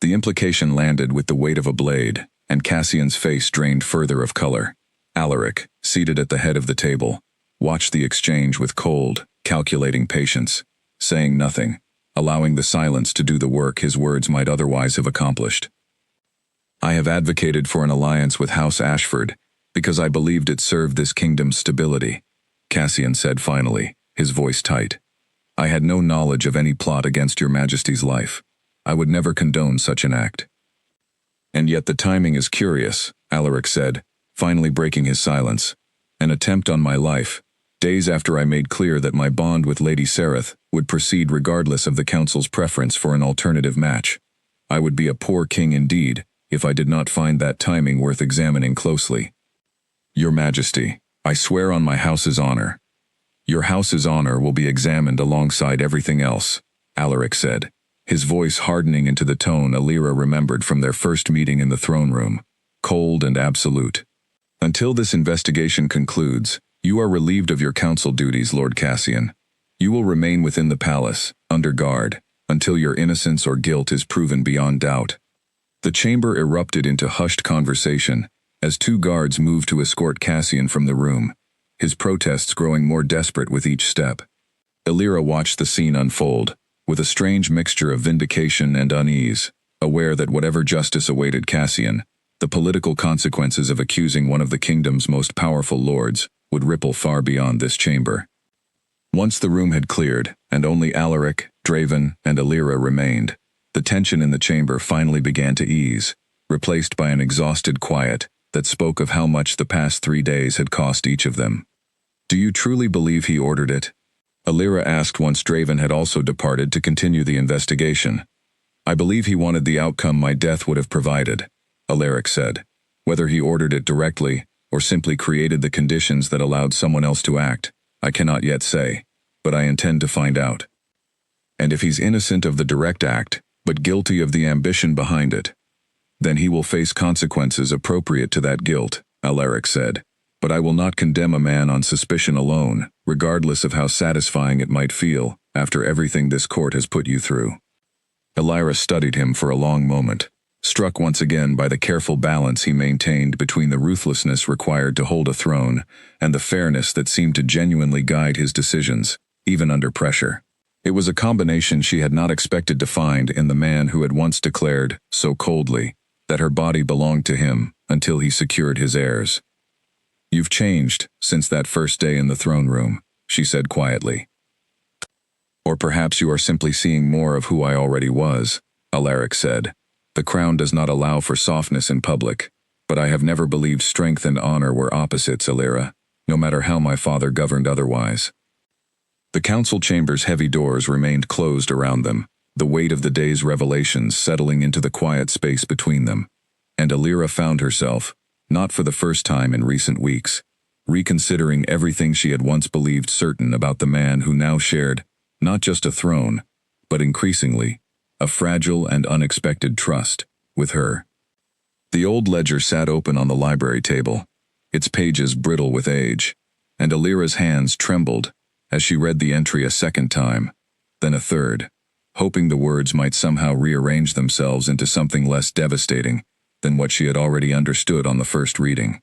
The implication landed with the weight of a blade, and Cassian's face drained further of color. Alaric, seated at the head of the table, watched the exchange with cold, calculating patience, saying nothing, allowing the silence to do the work his words might otherwise have accomplished. "I have advocated for an alliance with House Ashford because I believed it served this kingdom's stability," Cassian said finally, his voice tight. I had no knowledge of any plot against your Majesty's life. I would never condone such an act." "And yet the timing is curious," Alaric said, finally breaking his silence. "An attempt on my life, days after I made clear that my bond with Lady Sereth would proceed regardless of the Council's preference for an alternative match. I would be a poor king indeed if I did not find that timing worth examining closely." "Your Majesty, I swear on my house's honor." "Your house's honor will be examined alongside everything else," Alaric said, his voice hardening into the tone Alira remembered from their first meeting in the throne room, cold and absolute. "Until this investigation concludes, you are relieved of your council duties, Lord Cassian. You will remain within the palace, under guard, until your innocence or guilt is proven beyond doubt." The chamber erupted into hushed conversation as two guards moved to escort Cassian from the room, his protests growing more desperate with each step. Alira watched the scene unfold, with a strange mixture of vindication and unease, aware that whatever justice awaited Cassian, the political consequences of accusing one of the kingdom's most powerful lords would ripple far beyond this chamber. Once the room had cleared, and only Alaric, Draven, and Alira remained, the tension in the chamber finally began to ease, replaced by an exhausted quiet that spoke of how much the past 3 days had cost each of them. "Do you truly believe he ordered it?" Alira asked once Draven had also departed to continue the investigation. "I believe he wanted the outcome my death would have provided," Alaric said. "Whether he ordered it directly, or simply created the conditions that allowed someone else to act, I cannot yet say, but I intend to find out. And if he's innocent of the direct act, but guilty of the ambition behind it, then he will face consequences appropriate to that guilt," Alaric said. "But I will not condemn a man on suspicion alone, regardless of how satisfying it might feel after everything this court has put you through." Alira studied him for a long moment, struck once again by the careful balance he maintained between the ruthlessness required to hold a throne and the fairness that seemed to genuinely guide his decisions, even under pressure. It was a combination she had not expected to find in the man who had once declared, so coldly, that her body belonged to him until he secured his heirs. "You've changed since that first day in the throne room," she said quietly. "Or perhaps you are simply seeing more of who I already was," Alaric said. "The crown does not allow for softness in public, but I have never believed strength and honor were opposites, Alira, no matter how my father governed otherwise." The council chamber's heavy doors remained closed around them, the weight of the day's revelations settling into the quiet space between them, and Alira found herself, not for the first time in recent weeks, reconsidering everything she had once believed certain about the man who now shared not just a throne, but increasingly, a fragile and unexpected trust with her. The old ledger sat open on the library table, its pages brittle with age, and Alira's hands trembled as she read the entry a second time, then a third, hoping the words might somehow rearrange themselves into something less devastating than what she had already understood on the first reading.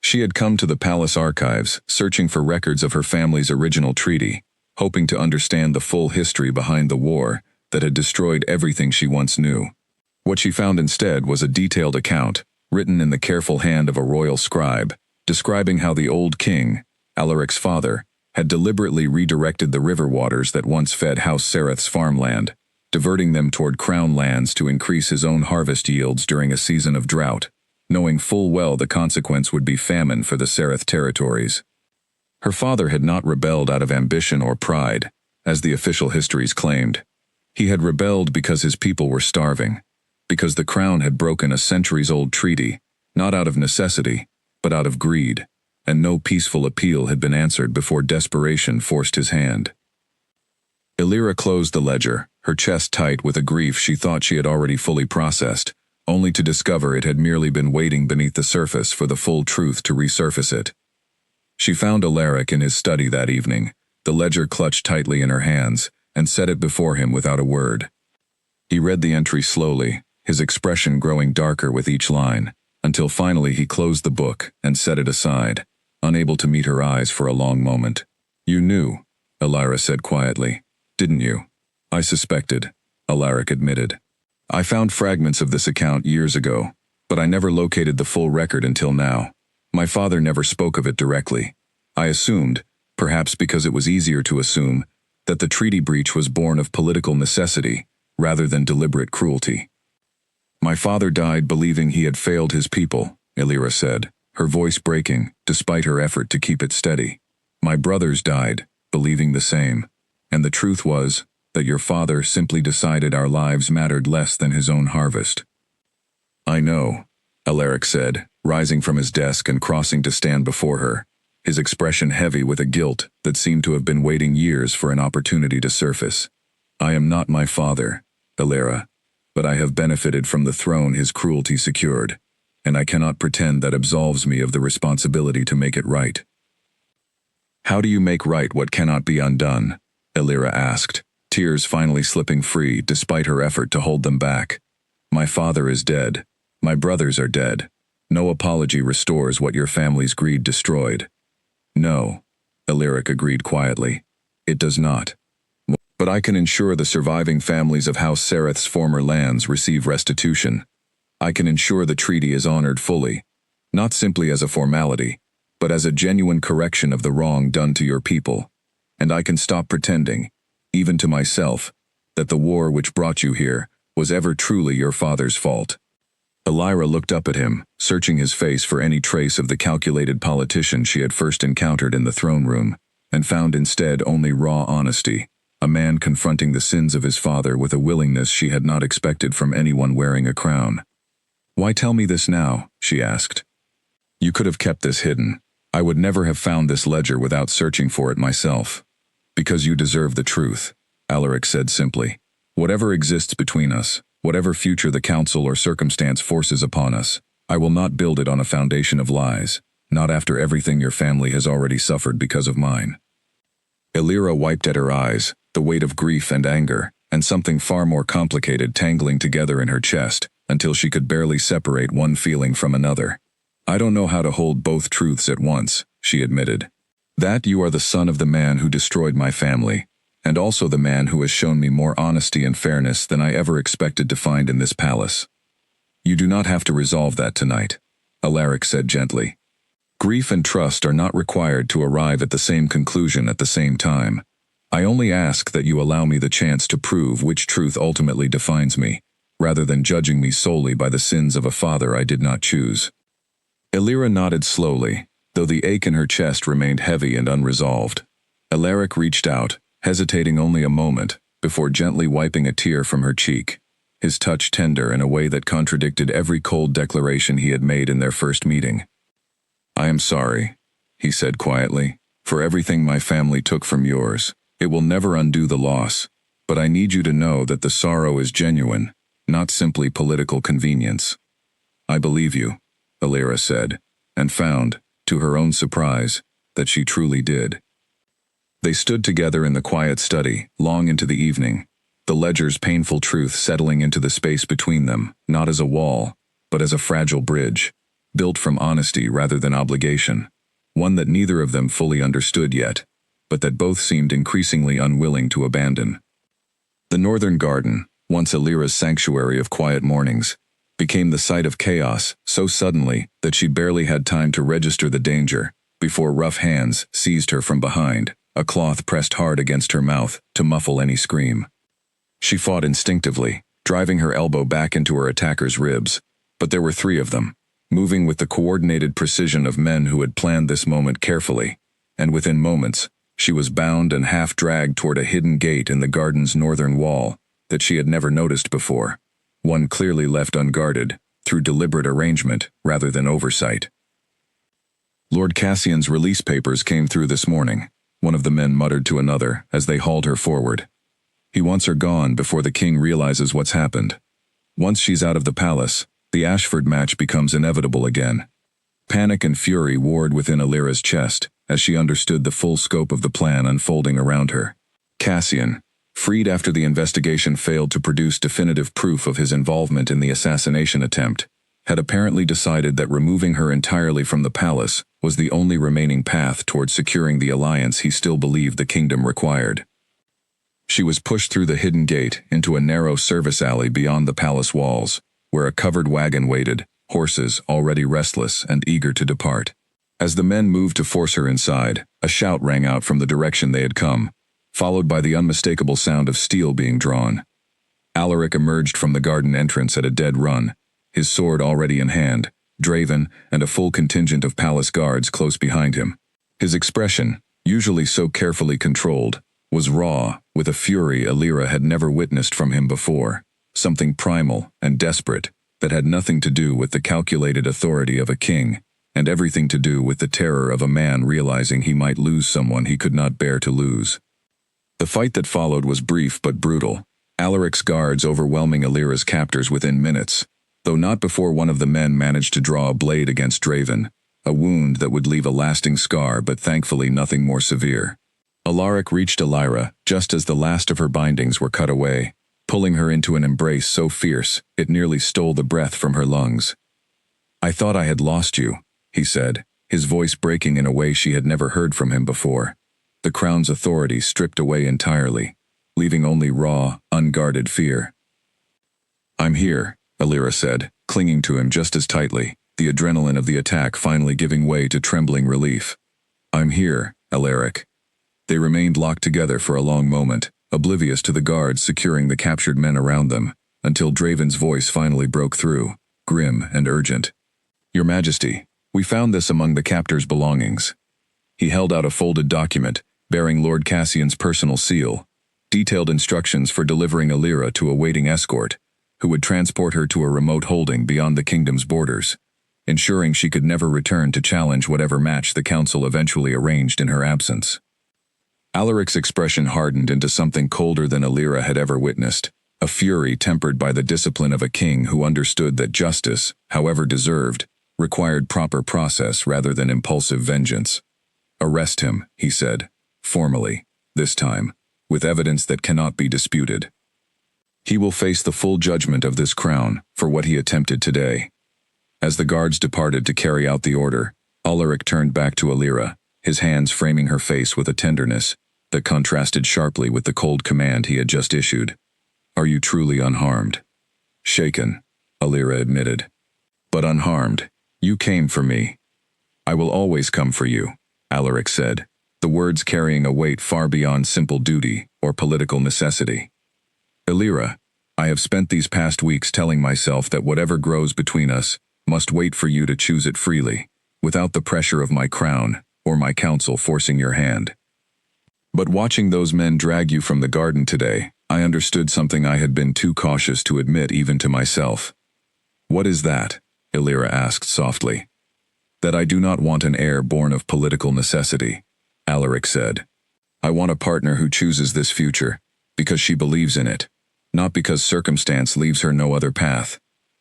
She had come to the palace archives, searching for records of her family's original treaty, hoping to understand the full history behind the war that had destroyed everything she once knew. What she found instead was a detailed account, written in the careful hand of a royal scribe, describing how the old king, Alaric's father, had deliberately redirected the river waters that once fed House Sereth's farmland, diverting them toward crown lands to increase his own harvest yields during a season of drought, knowing full well the consequence would be famine for the Sereth territories. Her father had not rebelled out of ambition or pride, as the official histories claimed. He had rebelled because his people were starving, because the crown had broken a centuries-old treaty, not out of necessity, but out of greed, and no peaceful appeal had been answered before desperation forced his hand. Alira closed the ledger, her chest tight with a grief she thought she had already fully processed, only to discover it had merely been waiting beneath the surface for the full truth to resurface it. She found Alaric in his study that evening, the ledger clutched tightly in her hands, and set it before him without a word. He read the entry slowly, his expression growing darker with each line, until finally he closed the book and set it aside, unable to meet her eyes for a long moment. "You knew," Alira said quietly, "didn't you?" "I suspected," Alaric admitted. "I found fragments of this account years ago, but I never located the full record until now. My father never spoke of it directly. I assumed, perhaps because it was easier to assume, that the treaty breach was born of political necessity rather than deliberate cruelty. "My father died believing he had failed his people," Illyra said, her voice breaking despite her effort to keep it steady. "My brothers died, believing the same, and the truth was that your father simply decided our lives mattered less than his own harvest." "I know," Alaric said, rising from his desk and crossing to stand before her, his expression heavy with a guilt that seemed to have been waiting years for an opportunity to surface. "I am not my father, Illyra, but I have benefited from the throne his cruelty secured, and I cannot pretend that absolves me of the responsibility to make it right." "How do you make right what cannot be undone?" Illyra asked, tears finally slipping free despite her effort to hold them back. "My father is dead. My brothers are dead. No apology restores what your family's greed destroyed." "No," Alaric agreed quietly. "It does not. But I can ensure the surviving families of House Sereth's former lands receive restitution. I can ensure the treaty is honored fully, not simply as a formality, but as a genuine correction of the wrong done to your people. And I can stop pretending, even to myself, that the war which brought you here was ever truly your father's fault." Illyra looked up at him, searching his face for any trace of the calculated politician she had first encountered in the throne room, and found instead only raw honesty, a man confronting the sins of his father with a willingness she had not expected from anyone wearing a crown. "Why tell me this now?" she asked. "You could have kept this hidden. I would never have found this ledger without searching for it myself." "Because you deserve the truth," Alaric said simply. "Whatever exists between us, whatever future the council or circumstance forces upon us, I will not build it on a foundation of lies, not after everything your family has already suffered because of mine." Illyra wiped at her eyes, the weight of grief and anger, and something far more complicated tangling together in her chest, until she could barely separate one feeling from another. "I don't know how to hold both truths at once," she admitted. "That you are the son of the man who destroyed my family, and also the man who has shown me more honesty and fairness than I ever expected to find in this palace. You do not have to resolve that tonight," Alaric said gently. "Grief and trust are not required to arrive at the same conclusion at the same time. I only ask that you allow me the chance to prove which truth ultimately defines me, rather than judging me solely by the sins of a father I did not choose." Illyra nodded slowly, though the ache in her chest remained heavy and unresolved. Alaric reached out, hesitating only a moment, before gently wiping a tear from her cheek, his touch tender in a way that contradicted every cold declaration he had made in their first meeting. "I am sorry," he said quietly, "for everything my family took from yours. It will never undo the loss, but I need you to know that the sorrow is genuine, not simply political convenience." "I believe you," Illyra said, and found, to her own surprise, that she truly did. They stood together in the quiet study, long into the evening, the ledger's painful truth settling into the space between them, not as a wall, but as a fragile bridge, built from honesty rather than obligation, one that neither of them fully understood yet, but that both seemed increasingly unwilling to abandon. The northern garden, once Illyra's sanctuary of quiet mornings, became the site of chaos so suddenly that she barely had time to register the danger before rough hands seized her from behind, a cloth pressed hard against her mouth to muffle any scream. She fought instinctively, driving her elbow back into her attacker's ribs, but there were three of them, moving with the coordinated precision of men who had planned this moment carefully, and within moments, she was bound and half-dragged toward a hidden gate in the garden's northern wall that she had never noticed before, one clearly left unguarded, through deliberate arrangement rather than oversight. "Lord Cassian's release papers came through this morning," one of the men muttered to another as they hauled her forward. "He wants her gone before the king realizes what's happened. Once she's out of the palace, the Ashford match becomes inevitable again." Panic and fury warred within Illyra's chest as she understood the full scope of the plan unfolding around her. Cassian, freed after the investigation failed to produce definitive proof of his involvement in the assassination attempt, had apparently decided that removing her entirely from the palace was the only remaining path toward securing the alliance he still believed the kingdom required. She was pushed through the hidden gate into a narrow service alley beyond the palace walls, where a covered wagon waited, horses already restless and eager to depart. As the men moved to force her inside, a shout rang out from the direction they had come. followed by the unmistakable sound of steel being drawn. Alaric emerged from the garden entrance at a dead run, his sword already in hand, Draven and a full contingent of palace guards close behind him. His expression, usually so carefully controlled, was raw, with a fury Alira had never witnessed from him before, something primal and desperate that had nothing to do with the calculated authority of a king, and everything to do with the terror of a man realizing he might lose someone he could not bear to lose. The fight that followed was brief but brutal, Alaric's guards overwhelming Alira's captors within minutes, though not before one of the men managed to draw a blade against Draven, a wound that would leave a lasting scar but thankfully nothing more severe. Alaric reached Alira just as the last of her bindings were cut away, pulling her into an embrace so fierce it nearly stole the breath from her lungs. "I thought I had lost you," he said, his voice breaking in a way she had never heard from him before, the crown's authority stripped away entirely, leaving only raw, unguarded fear. "I'm here," Alira said, clinging to him just as tightly, the adrenaline of the attack finally giving way to trembling relief. "I'm here, Alaric." They remained locked together for a long moment, oblivious to the guards securing the captured men around them, until Draven's voice finally broke through, grim and urgent. "Your Majesty, we found this among the captor's belongings." He held out a folded document, bearing Lord Cassian's personal seal, detailed instructions for delivering Alira to a waiting escort, who would transport her to a remote holding beyond the kingdom's borders, ensuring she could never return to challenge whatever match the council eventually arranged in her absence. Alaric's expression hardened into something colder than Alira had ever witnessed, a fury tempered by the discipline of a king who understood that justice, however deserved, required proper process rather than impulsive vengeance. "Arrest him," he said, formally, this time, with evidence that cannot be disputed. "He will face the full judgment of this crown for what he attempted today." As the guards departed to carry out the order, Alaric turned back to Alira, his hands framing her face with a tenderness that contrasted sharply with the cold command he had just issued. "Are you truly unharmed?" "Shaken," Alira admitted. "But unharmed. You came for me." "I will always come for you," Alaric said, the words carrying a weight far beyond simple duty or political necessity. "Alira, I have spent these past weeks telling myself that whatever grows between us must wait for you to choose it freely, without the pressure of my crown or my council forcing your hand. But watching those men drag you from the garden today, I understood something I had been too cautious to admit even to myself." "What is that?" Alira asked softly. "That I do not want an heir born of political necessity," Alaric said. "I want a partner who chooses this future, because she believes in it, not because circumstance leaves her no other path.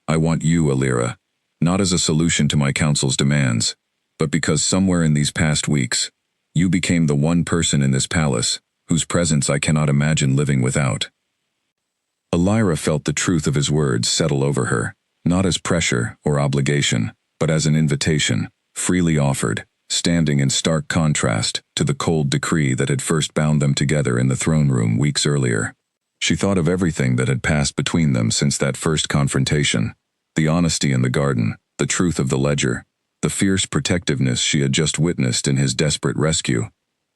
I want you, Alira, not as a solution to my council's demands, but because somewhere in these past weeks, you became the one person in this palace whose presence I cannot imagine living without." Alira felt the truth of his words settle over her, not as pressure or obligation, but as an invitation, freely offered, standing in stark contrast to the cold decree that had first bound them together in the throne room weeks earlier. She thought of everything that had passed between them since that first confrontation, the honesty in the garden, the truth of the ledger, the fierce protectiveness she had just witnessed in his desperate rescue,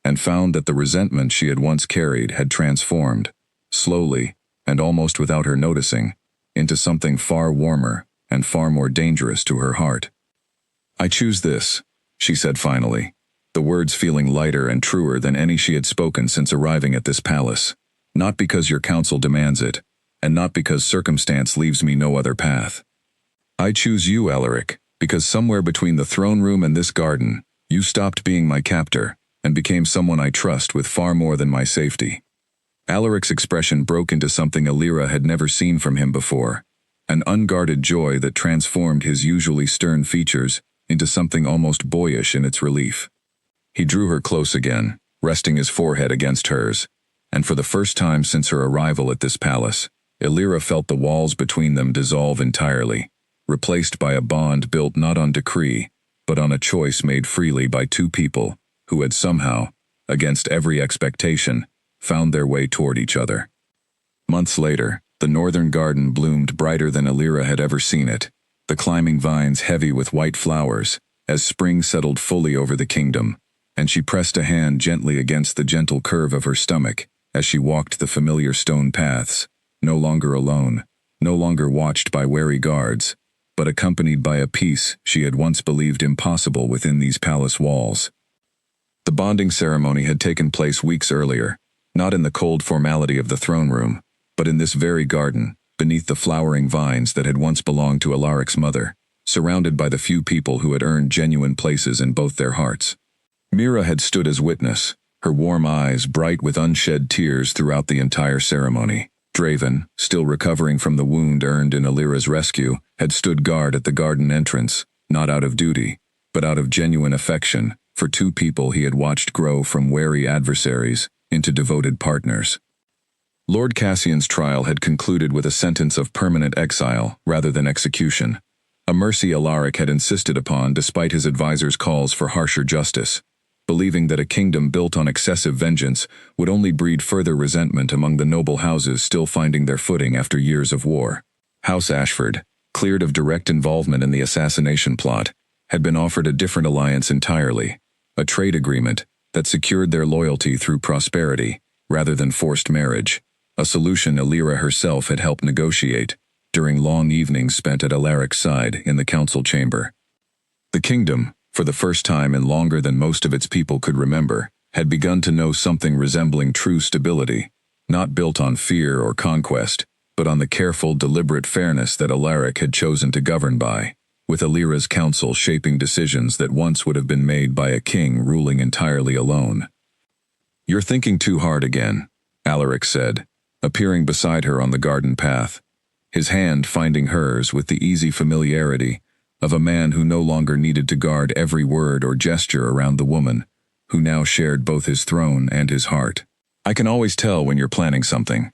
and found that the resentment she had once carried had transformed, slowly, and almost without her noticing, into something far warmer and far more dangerous to her heart. "I choose this," she said finally, the words feeling lighter and truer than any she had spoken since arriving at this palace, "not because your counsel demands it, and not because circumstance leaves me no other path. I choose you, Alaric, because somewhere between the throne room and this garden, you stopped being my captor and became someone I trust with far more than my safety." Alaric's expression broke into something Alira had never seen from him before, an unguarded joy that transformed his usually stern features into something almost boyish in its relief. He drew her close again, resting his forehead against hers, and for the first time since her arrival at this palace, Alira felt the walls between them dissolve entirely, replaced by a bond built not on decree, but on a choice made freely by two people who had somehow, against every expectation, found their way toward each other. Months later, the northern garden bloomed brighter than Alira had ever seen it, the climbing vines heavy with white flowers, as spring settled fully over the kingdom, and she pressed a hand gently against the gentle curve of her stomach as she walked the familiar stone paths, no longer alone, no longer watched by wary guards, but accompanied by a peace she had once believed impossible within these palace walls. The bonding ceremony had taken place weeks earlier, not in the cold formality of the throne room, but in this very garden, beneath the flowering vines that had once belonged to Alaric's mother, surrounded by the few people who had earned genuine places in both their hearts. Mira had stood as witness, her warm eyes bright with unshed tears throughout the entire ceremony. Draven, still recovering from the wound earned in Alira's rescue, had stood guard at the garden entrance, not out of duty, but out of genuine affection, for two people he had watched grow from wary adversaries into devoted partners. Lord Cassian's trial had concluded with a sentence of permanent exile rather than execution, a mercy Alaric had insisted upon despite his advisors' calls for harsher justice, believing that a kingdom built on excessive vengeance would only breed further resentment among the noble houses still finding their footing after years of war. House Ashford, cleared of direct involvement in the assassination plot, had been offered a different alliance entirely, a trade agreement that secured their loyalty through prosperity rather than forced marriage, a solution Alira herself had helped negotiate during long evenings spent at Alaric's side in the council chamber. The kingdom, for the first time in longer than most of its people could remember, had begun to know something resembling true stability, not built on fear or conquest, but on the careful, deliberate fairness that Alaric had chosen to govern by, with Alira's council shaping decisions that once would have been made by a king ruling entirely alone. "You're thinking too hard again," Alaric said, appearing beside her on the garden path, his hand finding hers with the easy familiarity of a man who no longer needed to guard every word or gesture around the woman, who now shared both his throne and his heart. "I can always tell when you're planning something."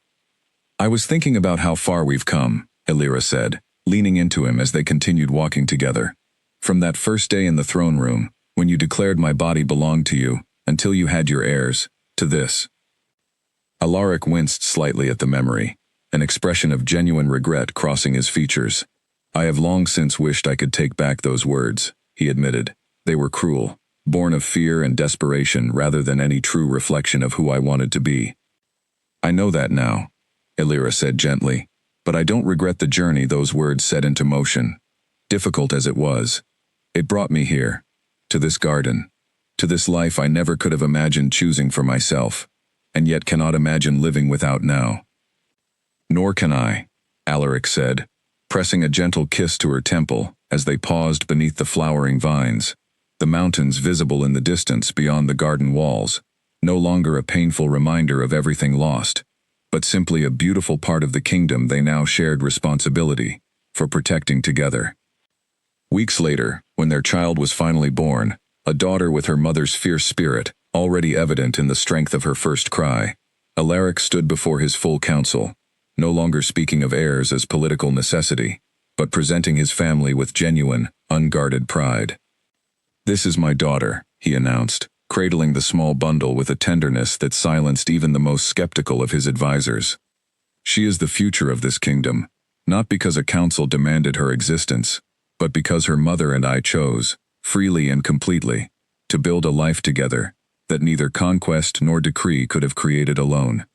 "I was thinking about how far we've come," Alira said, leaning into him as they continued walking together. "From that first day in the throne room, when you declared my body belonged to you, until you had your heirs, to this." Alaric winced slightly at the memory, an expression of genuine regret crossing his features. "I have long since wished I could take back those words," he admitted. "They were cruel, born of fear and desperation rather than any true reflection of who I wanted to be." "I know that now," Alira said gently, "but I don't regret the journey those words set into motion. Difficult as it was, it brought me here, to this garden, to this life I never could have imagined choosing for myself, and yet cannot imagine living without now." "Nor can I," Alaric said, pressing a gentle kiss to her temple as they paused beneath the flowering vines, the mountains visible in the distance beyond the garden walls, no longer a painful reminder of everything lost, but simply a beautiful part of the kingdom they now shared responsibility for protecting together. Weeks later, when their child was finally born, a daughter with her mother's fierce spirit, already evident in the strength of her first cry, Alaric stood before his full council, no longer speaking of heirs as political necessity, but presenting his family with genuine, unguarded pride. "This is my daughter," he announced, cradling the small bundle with a tenderness that silenced even the most skeptical of his advisors. "She is the future of this kingdom, not because a council demanded her existence, but because her mother and I chose, freely and completely, to build a life together that neither conquest nor decree could have created alone."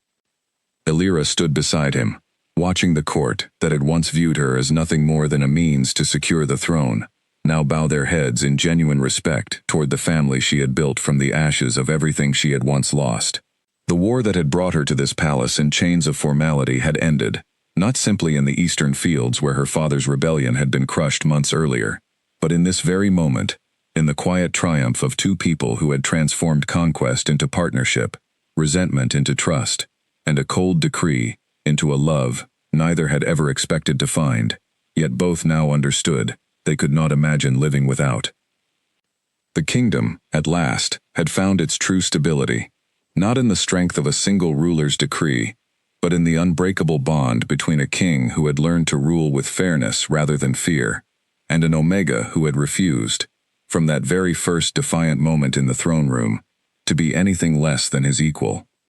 Alira stood beside him, watching the court that had once viewed her as nothing more than a means to secure the throne, now bow their heads in genuine respect toward the family she had built from the ashes of everything she had once lost. The war that had brought her to this palace in chains of formality had ended, not simply in the eastern fields where her father's rebellion had been crushed months earlier, but in this very moment, in the quiet triumph of two people who had transformed conquest into partnership, resentment into trust, and a cold decree into a love neither had ever expected to find, yet both now understood they could not imagine living without. The kingdom, at last, had found its true stability, not in the strength of a single ruler's decree, but in the unbreakable bond between a king who had learned to rule with fairness rather than fear, and an Omega who had refused, from that very first defiant moment in the throne room, to be anything less than his equal.